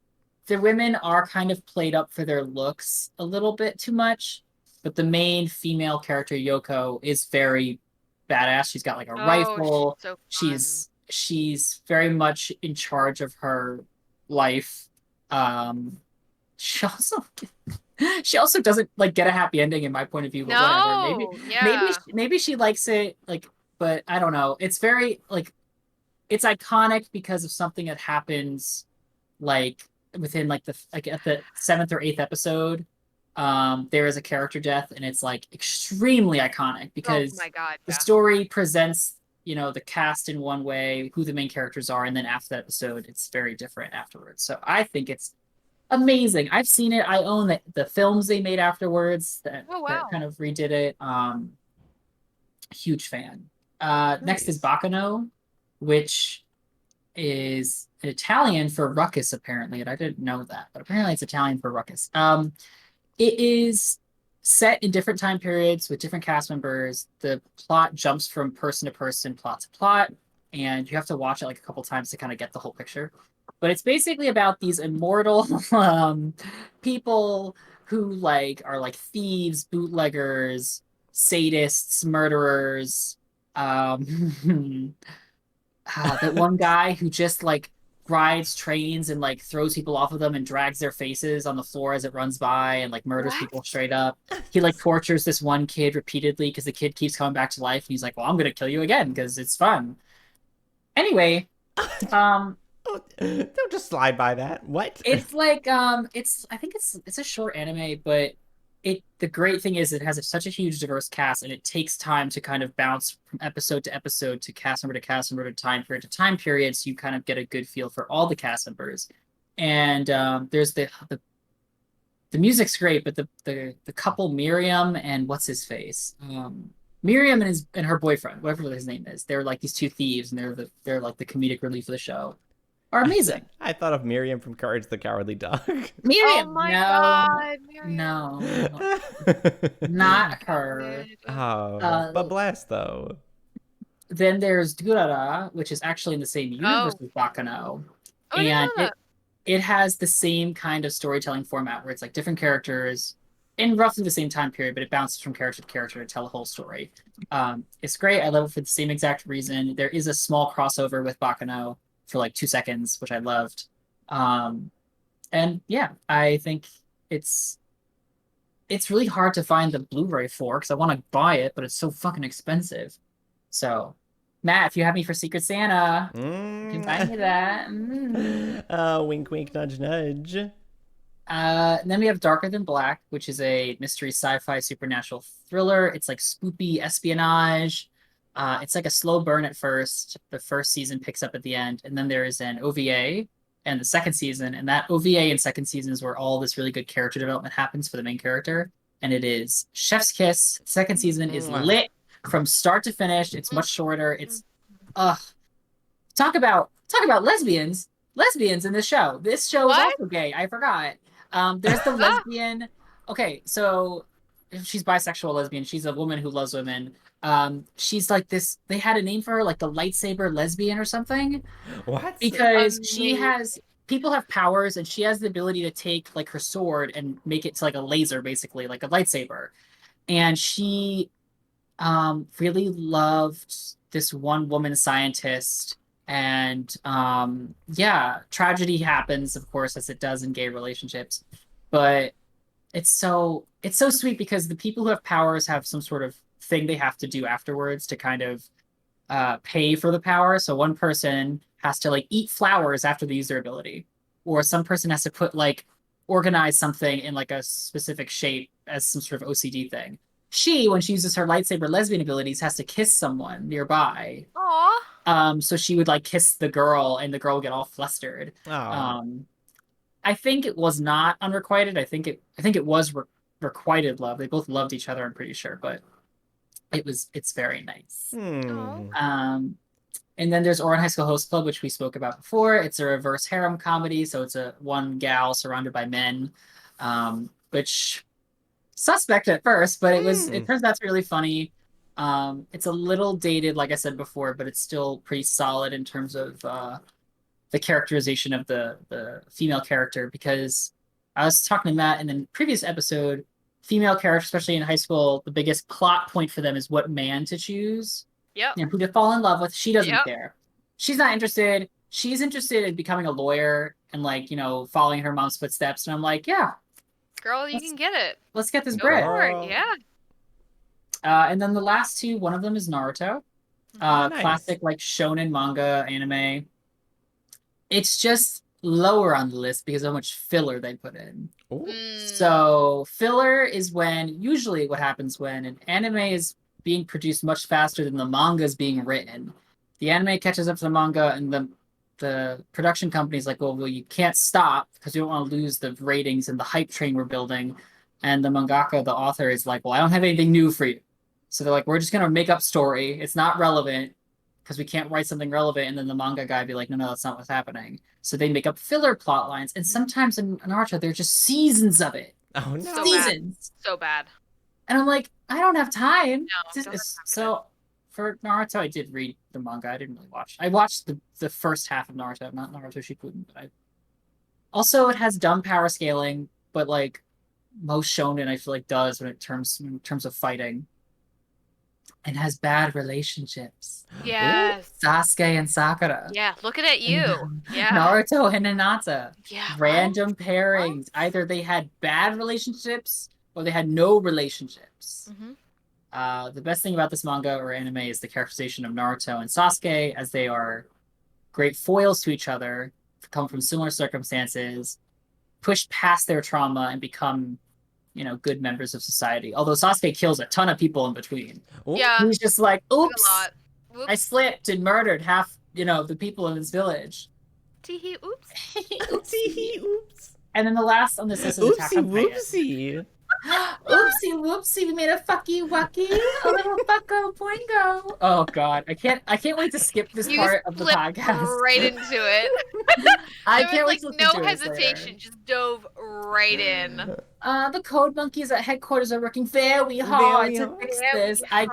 Speaker 2: the women are kind of played up for their looks a little bit too much, but the main female character, Yoko, is very badass. She's got like a
Speaker 3: Oh, she's
Speaker 2: rifle.
Speaker 3: so fun.
Speaker 2: She's very much in charge of her life. Um, she also she also doesn't like get a happy ending in my point of view, but whatever.
Speaker 3: No, yeah.
Speaker 2: Maybe she likes it, like, but I don't know. It's very like it's iconic because of something that happens like within like at the seventh or eighth episode. There is a character death, and it's like extremely iconic
Speaker 3: Oh
Speaker 2: because
Speaker 3: my God,
Speaker 2: the
Speaker 3: yeah.
Speaker 2: story presents, you know, the cast in one way, who the main characters are, and then after that episode, it's very different afterwards. So I think it's amazing. I've seen it. I own the films they made afterwards
Speaker 3: Oh
Speaker 2: that
Speaker 3: wow.
Speaker 2: kind of redid it. Huge fan. Next is
Speaker 1: Nice.
Speaker 2: Bacano, which is Italian for ruckus, apparently, and I didn't know that, but apparently it's Italian for ruckus. It is set in different time periods with different cast members. The plot jumps from person to person, plot to plot, and you have to watch it like a couple times to kind of get the whole picture. But it's basically about these immortal people who like are like thieves, bootleggers, sadists, murderers. That one guy who just like rides trains and like throws people off of them and drags their faces on the floor as it runs by and like murders
Speaker 3: What?
Speaker 2: people straight up. He like tortures this one kid repeatedly because the kid keeps coming back to life and he's like, "Well, I'm gonna kill you again because it's fun." Anyway, um,
Speaker 1: Oh, don't just slide by that. What?
Speaker 2: it's like it's I think it's a short anime, but the great thing is it has such a huge diverse cast, and it takes time to kind of bounce from episode to cast member to cast member to time period to time period, so you kind of get a good feel for all the cast members. And there's the music's great, but the couple Miriam and what's his face, Miriam and her boyfriend, whatever his name is, they're like these two thieves, and they're like the comedic relief of the show. Are amazing.
Speaker 1: I thought of Miriam from Courage the Cowardly Dog.
Speaker 3: Oh
Speaker 2: Miriam,
Speaker 3: my
Speaker 2: no,
Speaker 3: God, Miriam.
Speaker 2: no, not her.
Speaker 1: Oh,
Speaker 2: Uh,
Speaker 1: but bless though.
Speaker 2: then there's Durara, which is actually in the same universe
Speaker 3: Oh.
Speaker 2: as Bakano,
Speaker 3: Oh, I didn't
Speaker 2: and
Speaker 3: know that.
Speaker 2: it has the same kind of storytelling format where it's like different characters in roughly the same time period, but it bounces from character to character to tell a whole story. It's great. I love it for the same exact reason. There is a small crossover with Bakano for like 2 seconds, which I loved. And yeah, I think it's it's really hard to find the Blu-ray for because I want to buy it, but it's so fucking expensive. So, Matt, if you have me for Secret Santa, you can buy me that.
Speaker 1: Wink, wink, nudge, nudge.
Speaker 2: And then we have Darker Than Black, which is a mystery sci-fi supernatural thriller. It's like spoopy espionage. It's like a slow burn at first. The first season picks up at the end, and then there is an OVA and the second season, and that OVA and second season is where all this really good character development happens for the main character, and it is Chef's Kiss. Second season is lit from start to finish. It's much shorter. It's talk about lesbians in this show. This show is
Speaker 3: What?
Speaker 2: also gay. I forgot. There's the lesbian. Okay, so she's bisexual lesbian. She's a woman who loves women. She's like this. They had a name for her, like the lightsaber lesbian or something,
Speaker 1: What?
Speaker 2: because she
Speaker 3: Amazing.
Speaker 2: has people have powers, and she has the ability to take like her sword and make it to like a laser, basically like a lightsaber. And she really loved this one woman scientist, and yeah, tragedy happens, of course, as it does in gay relationships, but it's so sweet because the people who have powers have some sort of thing they have to do afterwards to kind of pay for the power. So one person has to like eat flowers after they use their ability, or some person has to put like organize something in like a specific shape as some sort of OCD thing. She, when she uses her lightsaber lesbian abilities, has to kiss someone nearby.
Speaker 3: Aw.
Speaker 2: So she would like kiss the girl, and the girl would get all flustered.
Speaker 1: Oh.
Speaker 2: I think it was not unrequited. I think it was requited love. They both loved each other, I'm pretty sure, but it's very nice.
Speaker 1: Hmm.
Speaker 2: Um, And then there's Oran High School Host Club, which we spoke about before. It's a reverse harem comedy, so it's a one gal surrounded by men, which suspect at first, but it turns out to be really funny. It's a little dated, like I said before, but it's still pretty solid in terms of the characterization of the female character, because I was talking to Matt in the previous episode, female characters, especially in high school, the biggest plot point for them is what man to choose.
Speaker 3: Yep.
Speaker 2: You know, who to fall in love with. She doesn't care. She's not interested. She's interested in becoming a lawyer and, like, you know, following her mom's footsteps. And I'm like, yeah.
Speaker 3: Girl, you can get it.
Speaker 2: Let's get this
Speaker 3: Go
Speaker 2: bread.
Speaker 3: for it, yeah.
Speaker 2: And then the last two, one of them is Naruto.
Speaker 1: Nice.
Speaker 2: Classic, like, shonen manga anime. It's just lower on the list because of how much filler they put in. So filler is usually what happens when an anime is being produced much faster than the manga is being written. The anime catches up to the manga, and the production company's like, well, you can't stop because we don't want to lose the ratings and the hype train we're building. And the mangaka, the author, is like, well, I don't have anything new for you. So they're like, we're just going to make up story. It's not relevant because we can't write something relevant. And then the manga guy be like, no, that's not what's happening. So they make up filler plot lines. And sometimes in Naruto, they're just seasons of it.
Speaker 1: Oh, no.
Speaker 2: Seasons.
Speaker 3: So bad.
Speaker 2: And I'm like, I don't have time.
Speaker 3: No,
Speaker 2: so for Naruto, I did read the manga. I didn't really watch. I watched the first half of Naruto, not Naruto Shippuden. But also, it has dumb power scaling, but like most shonen, I feel like does in terms of fighting. And has bad relationships.
Speaker 3: Yes.
Speaker 2: Sasuke and Sakura.
Speaker 3: Yeah, looking at you. Yeah.
Speaker 2: Naruto and Hinata.
Speaker 3: Yeah.
Speaker 2: Random pairings. Either they had bad relationships or they had no relationships. The best thing about this manga or anime is the characterization of Naruto and Sasuke, as they are great foils to each other, come from similar circumstances, push past their trauma and become, you know, good members of society. Although Sasuke kills a ton of people in between.
Speaker 3: Yeah.
Speaker 2: He's just like, oops,
Speaker 3: A lot. Whoops.
Speaker 2: I slipped and murdered half, you know, the people in this village.
Speaker 3: Teehee, oops.
Speaker 2: Oopsie. Oops. And then the last on this list is Attack on Titan.
Speaker 1: Whoopsie.
Speaker 2: Oopsie whoopsie, we made a fucky wucky, a little fucko boingo. Oh god, I can't wait to skip this part of the podcast.
Speaker 3: Right into it.
Speaker 2: I
Speaker 3: There
Speaker 2: can't
Speaker 3: was
Speaker 2: wait
Speaker 3: like
Speaker 2: to
Speaker 3: no
Speaker 2: listen to this
Speaker 3: hesitation,
Speaker 2: later.
Speaker 3: just dove right in.
Speaker 2: The code monkeys at headquarters are working very hard to fix this. I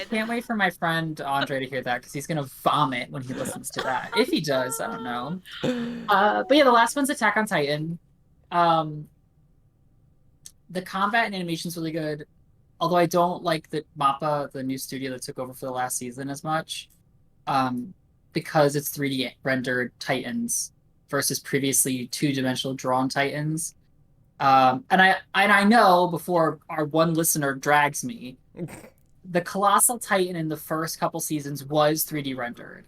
Speaker 2: can't wait for my friend Andre to hear that, because he's gonna vomit when he listens to that. If he does, I don't know. But yeah, the last one's Attack on Titan. The combat and animation's really good, although I don't like the MAPPA, the new studio that took over for the last season, as much, because it's 3D rendered Titans versus previously two-dimensional drawn Titans. And I know, before our one listener drags me, the Colossal Titan in the first couple seasons was 3D rendered.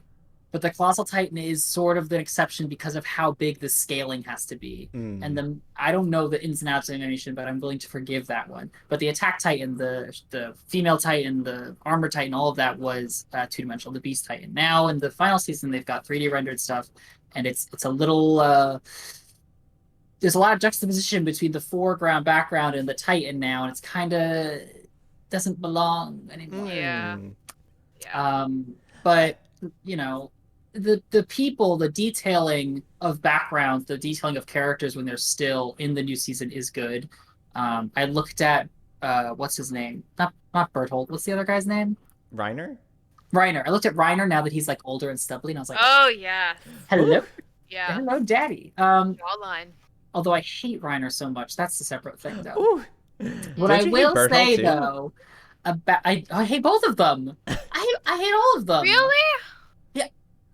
Speaker 2: But the Colossal Titan is sort of the exception because of how big the scaling has to be. And then I don't know the ins and outs of animation, but I'm willing to forgive that one. But the Attack Titan, the Female Titan, the Armor Titan, all of that was two-dimensional, the Beast Titan. Now, in the final season, they've got 3D rendered stuff, and it's a little... there's a lot of juxtaposition between the foreground, background, and the Titan now, and it's kind of... doesn't belong anymore.
Speaker 3: Yeah.
Speaker 2: But, you know... The people, the detailing of backgrounds, the detailing of characters when they're still in the new season is good. I looked at what's his name? Not Berthold. What's the other guy's name?
Speaker 1: Reiner.
Speaker 2: I looked at Reiner now that he's like older and stubbly, and I was like,
Speaker 3: oh yeah.
Speaker 2: Hello.
Speaker 3: Yeah.
Speaker 2: Hello, Daddy.
Speaker 3: Jawline.
Speaker 2: Although I hate Reiner so much, that's a separate thing, though.
Speaker 1: Ooh.
Speaker 2: What I will say
Speaker 1: too?
Speaker 2: though, about I hate both of them. I hate all of them.
Speaker 3: Really?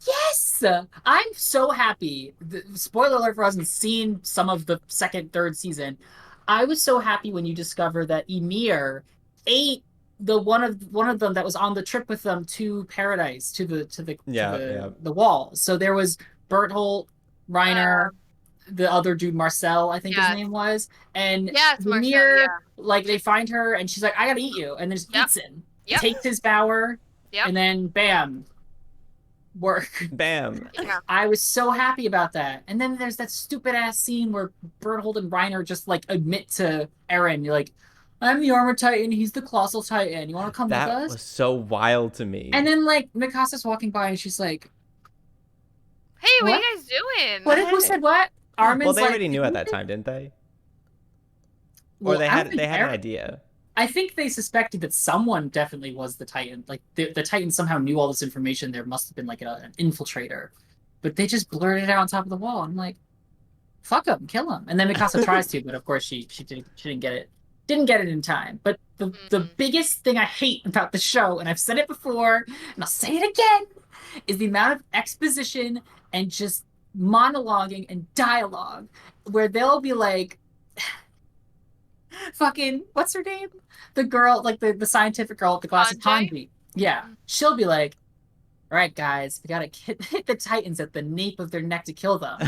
Speaker 2: Yes! I'm so happy. Spoiler alert for us and seen some of the second, third season. I was so happy when you discover that Ymir ate the one of them that was on the trip with them to paradise, to the wall. So there was Berthold, Reiner, the other dude, Marcel, I think his name was, and Ymir, like they find her and she's like, I gotta eat you, and then just eats him. Takes his power, and then bam. Work.
Speaker 1: Bam.
Speaker 3: Yeah.
Speaker 2: I was so happy about that. And then there's that stupid ass scene where Berthold and Reiner just like admit to Eren, you're like, I'm the armor titan. He's the colossal titan. You want to come with
Speaker 1: That
Speaker 2: us?
Speaker 1: was so wild to me.
Speaker 2: And then like Mikasa's walking by and she's like,
Speaker 3: Hey, what are
Speaker 2: what?
Speaker 3: you guys doing?
Speaker 2: What? Who said what? Armin's
Speaker 1: Well, they
Speaker 2: like,
Speaker 1: already knew at that time, didn't they? Or
Speaker 2: well,
Speaker 1: they
Speaker 2: I don't
Speaker 1: had
Speaker 2: think
Speaker 1: an idea.
Speaker 2: I think they suspected that someone definitely was the Titan. Like the Titan somehow knew all this information. There must have been like an infiltrator, but they just blurted it out on top of the wall. I'm like, fuck him, kill him. And then Mikasa tries to, but of course she didn't get it. Didn't get it in time. But the biggest thing I hate about the show, and I've said it before, and I'll say it again, is the amount of exposition and just monologuing and dialogue where they'll be like, fucking what's her name? The girl, like the scientific girl with the glasses,
Speaker 3: Hanji?
Speaker 2: Hanji. Yeah. She'll be like, all right, guys, we gotta hit the Titans at the nape of their neck to kill them.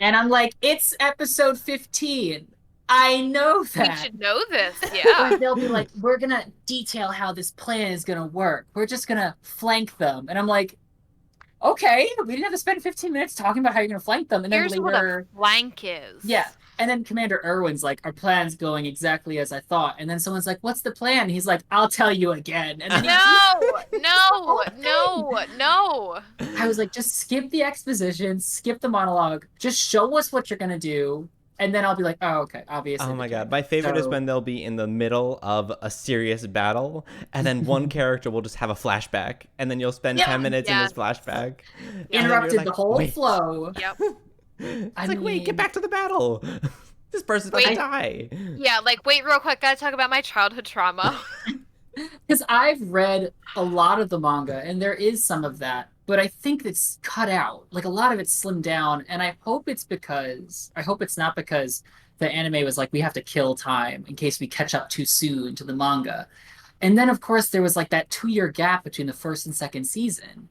Speaker 2: And I'm like, it's episode 15. I know
Speaker 3: We
Speaker 2: that.
Speaker 3: should know this,
Speaker 2: Or
Speaker 3: yeah.
Speaker 2: they'll be like, we're gonna detail how this plan is gonna work. We're just gonna flank them. And I'm like, okay, we didn't have to spend 15 minutes talking about how you're gonna flank them. And then
Speaker 3: Here's
Speaker 2: later,
Speaker 3: what a flank is.
Speaker 2: yeah. And then Commander Irwin's like, our plan's going exactly as I thought. And then someone's like, what's the plan? He's like, I'll tell you again. And then
Speaker 3: No.
Speaker 2: I was like, just skip the exposition, skip the monologue, just show us what you're gonna do. And then I'll be like, oh, okay, obviously.
Speaker 1: Oh my god, my favorite is when they'll be in the middle of a serious battle, and then one character will just have a flashback, and then you'll spend 10 minutes in this flashback.
Speaker 2: Interrupted
Speaker 1: like,
Speaker 2: the whole
Speaker 1: wait.
Speaker 2: flow.
Speaker 3: Yep.
Speaker 1: It's like, wait, get back to the battle. This person's about to die.
Speaker 3: Yeah, like, wait real quick, gotta talk about my childhood trauma.
Speaker 2: Because I've read a lot of the manga, and there is some of that, but I think it's cut out. Like, a lot of it's slimmed down, and I hope it's not because the anime was like, we have to kill time in case we catch up too soon to the manga. And then, of course, there was like that 2-year gap between the first and second season,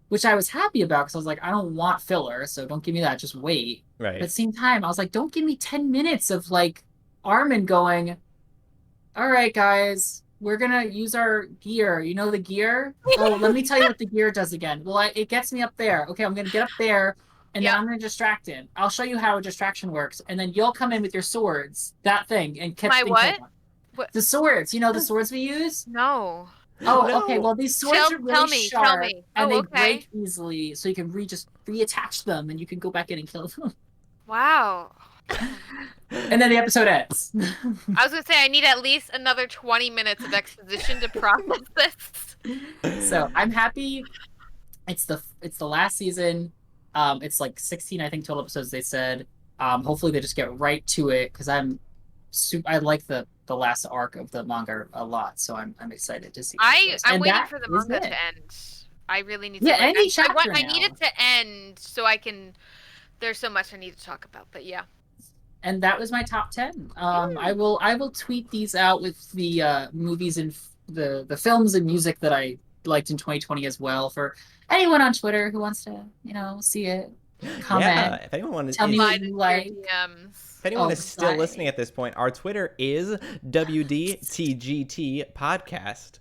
Speaker 2: which I was happy about because I was like, I don't want filler, so don't give me that, just wait.
Speaker 1: Right.
Speaker 2: But at the same time, I was like, don't give me 10 minutes of like Armin going, all right, guys, we're gonna use our gear. You know the gear? Oh, let me tell you what the gear does again. Well, it gets me up there. Okay, I'm gonna get up there, and then I'm gonna distract him. I'll show you how a distraction works, and then you'll come in with your swords, that thing, and catch
Speaker 3: My
Speaker 2: things
Speaker 3: what?
Speaker 2: What? The swords. You know the swords we use?
Speaker 3: No.
Speaker 2: Oh,
Speaker 1: No.
Speaker 2: Okay. Well, these swords are really
Speaker 3: tell me.
Speaker 2: sharp, and they
Speaker 3: okay.
Speaker 2: break easily, so you can just reattach them, and you can go back in and kill them.
Speaker 3: Wow.
Speaker 2: And then the episode ends.
Speaker 3: I was gonna say I need at least another 20 minutes of exposition to process this.
Speaker 2: So I'm happy. It's the last season. It's like 16, I think, total episodes. They said. Hopefully they just get right to it because I like the last arc of the manga a lot, so I'm excited to see.
Speaker 3: I'm waiting for the manga to end. I really need to.
Speaker 2: Yeah, any chapter
Speaker 3: I need it to end so I can. There's so much I need to talk about, but yeah.
Speaker 2: And that was my top 10. I will tweet these out with the movies and the films and music that I liked in 2020 as well for anyone on Twitter who wants to see it. Comment.
Speaker 1: Yeah, if anyone wants
Speaker 2: tell me what you like.
Speaker 1: If anyone is still listening at this point, our Twitter is WDTGT Podcast.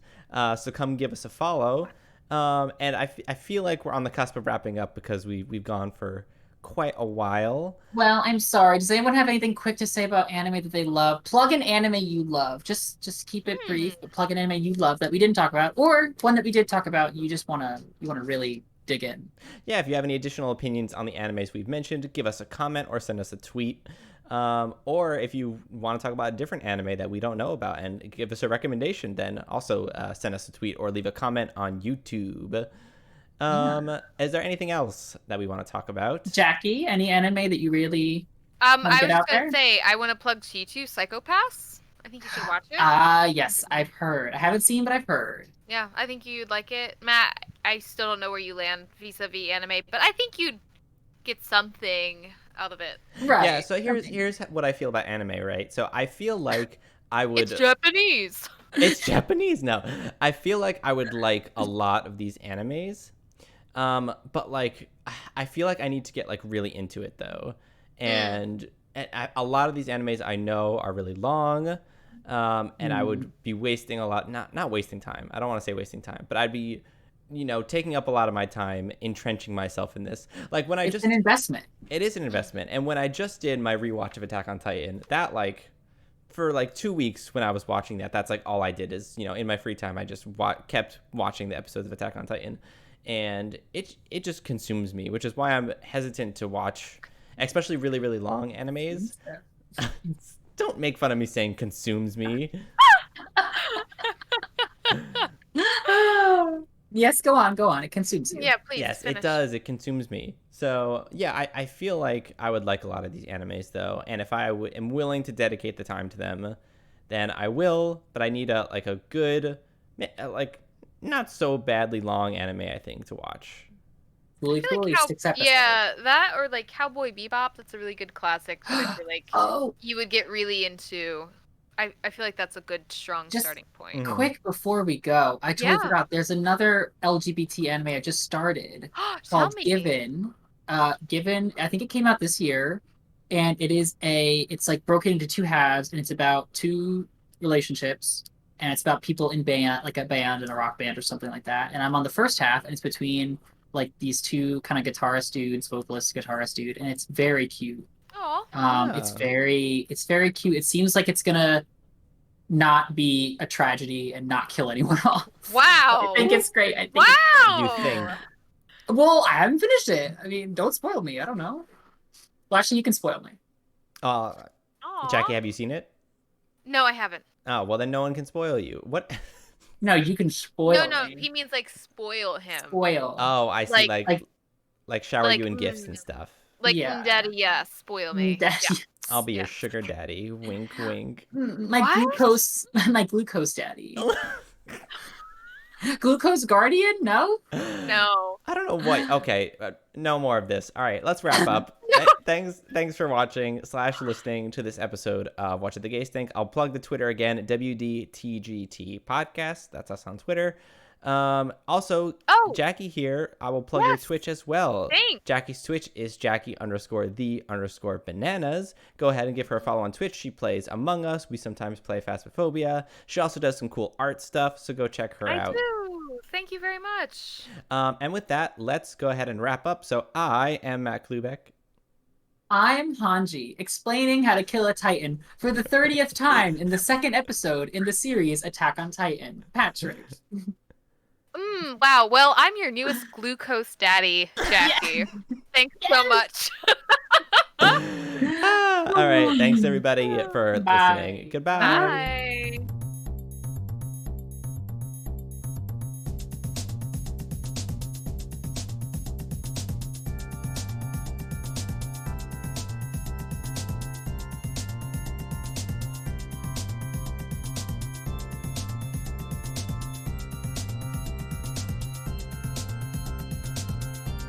Speaker 1: So come give us a follow. And I feel like we're on the cusp of wrapping up because we've gone for quite a while.
Speaker 2: Well, I'm sorry. Does anyone have anything quick to say about anime that they love? Plug an anime you love. Just keep it brief. But plug an anime you love that we didn't talk about, or one that we did talk about. You just wanna really dig in.
Speaker 1: Yeah, if you have any additional opinions on the animes we've mentioned, give us a comment or send us a tweet. Or if you want to talk about a different anime that we don't know about and give us a recommendation, then also send us a tweet or leave a comment on YouTube. Is there anything else that we want to talk about?
Speaker 2: Jackie, any anime that you really
Speaker 3: I was just gonna say I want to plug Chi2 Psychopaths. I think you should watch it.
Speaker 2: Yes, I've heard. I haven't seen, but I've heard.
Speaker 3: Yeah, I think you'd like it. Matt, I still don't know where you land vis-a-vis anime, but I think you'd get something out of it.
Speaker 2: Right.
Speaker 1: Yeah, so here's what I feel about anime, right? So I feel like I would...
Speaker 3: It's Japanese!
Speaker 1: It's Japanese? No. I feel like I would like a lot of these animes, but like, I feel like I need to get like really into it though. And a lot of these animes I know are really long. And I would be wasting a lot, not wasting time. I don't want to say wasting time, but I'd be, taking up a lot of my time entrenching myself in this. Like when
Speaker 2: It's an investment.
Speaker 1: It is an investment. And when I just did my rewatch of Attack on Titan, that like for like 2 weeks when I was watching that, that's like all I did is, in my free time, I just kept watching the episodes of Attack on Titan, and it just consumes me, which is why I'm hesitant to watch, especially really, really long animes. Don't make fun of me saying consumes me.
Speaker 2: Yes, go on. It consumes you.
Speaker 3: Yeah, please.
Speaker 1: Yes,
Speaker 3: finish.
Speaker 1: it does. It consumes me. So yeah, I feel like I would like a lot of these animes though, and if I am willing to dedicate the time to them, then I will. But I need a good, like not so badly long anime, I think, to watch.
Speaker 2: Cool, 6 episodes.
Speaker 3: Yeah, that or like Cowboy Bebop. That's a really good classic that I feel like you would get really into. I feel like that's a good, strong starting point.
Speaker 2: Quick before we go, I totally forgot. There's another LGBT anime I just started called Given. Given, I think it came out this year, and it's like broken into 2 halves, and it's about 2 relationships, and it's about people in band, like a band and a rock band or something like that. And I'm on the first half, and it's between like these 2 kind of guitarist dudes, vocalist guitarist dude, and it's very cute. It's very cute. It seems like it's gonna not be a tragedy and not kill anyone off.
Speaker 3: Wow.
Speaker 2: I think it's great.
Speaker 1: You think?
Speaker 2: Well, I haven't finished it. I mean, don't spoil me. I don't know. Well, actually, you can spoil me.
Speaker 1: Jackie, have you seen it?
Speaker 3: No, I haven't.
Speaker 1: Oh, well then no one can spoil you. What?
Speaker 2: No, you can spoil
Speaker 3: No,
Speaker 2: me.
Speaker 3: he means like spoil him.
Speaker 2: Spoil.
Speaker 1: Oh, I see. Like shower you in gifts and stuff.
Speaker 3: Like, daddy, spoil me.
Speaker 2: Daddy.
Speaker 3: Yeah.
Speaker 1: I'll be your sugar daddy. Wink, wink.
Speaker 2: My glucose daddy. Glucose guardian? No.
Speaker 3: No.
Speaker 1: I don't know what. Okay, no more of this. All right, let's wrap up. Thanks for watching / listening to this episode of What Did the Gays Think. I'll plug the Twitter again, WDTGT Podcast. That's us on Twitter. Also, Jackie here, I will plug your Twitch as well.
Speaker 3: Thanks.
Speaker 1: Jackie's Twitch is Jackie_the_bananas. Go ahead and give her a follow on Twitch. She plays Among Us. We sometimes play Phasmophobia. She also does some cool art stuff, so go check her out.
Speaker 3: I do. Thank you very much.
Speaker 1: And with that, let's go ahead and wrap up. So I am Matt Klubeck.
Speaker 2: I'm Hanji, explaining how to kill a Titan for the 30th time in the 2nd episode in the series Attack on Titan. Patrick.
Speaker 3: Wow. Well, I'm your newest glucose daddy, Jackie. Thanks so much.
Speaker 1: All right. Thanks, everybody, for listening. Goodbye.
Speaker 3: Bye.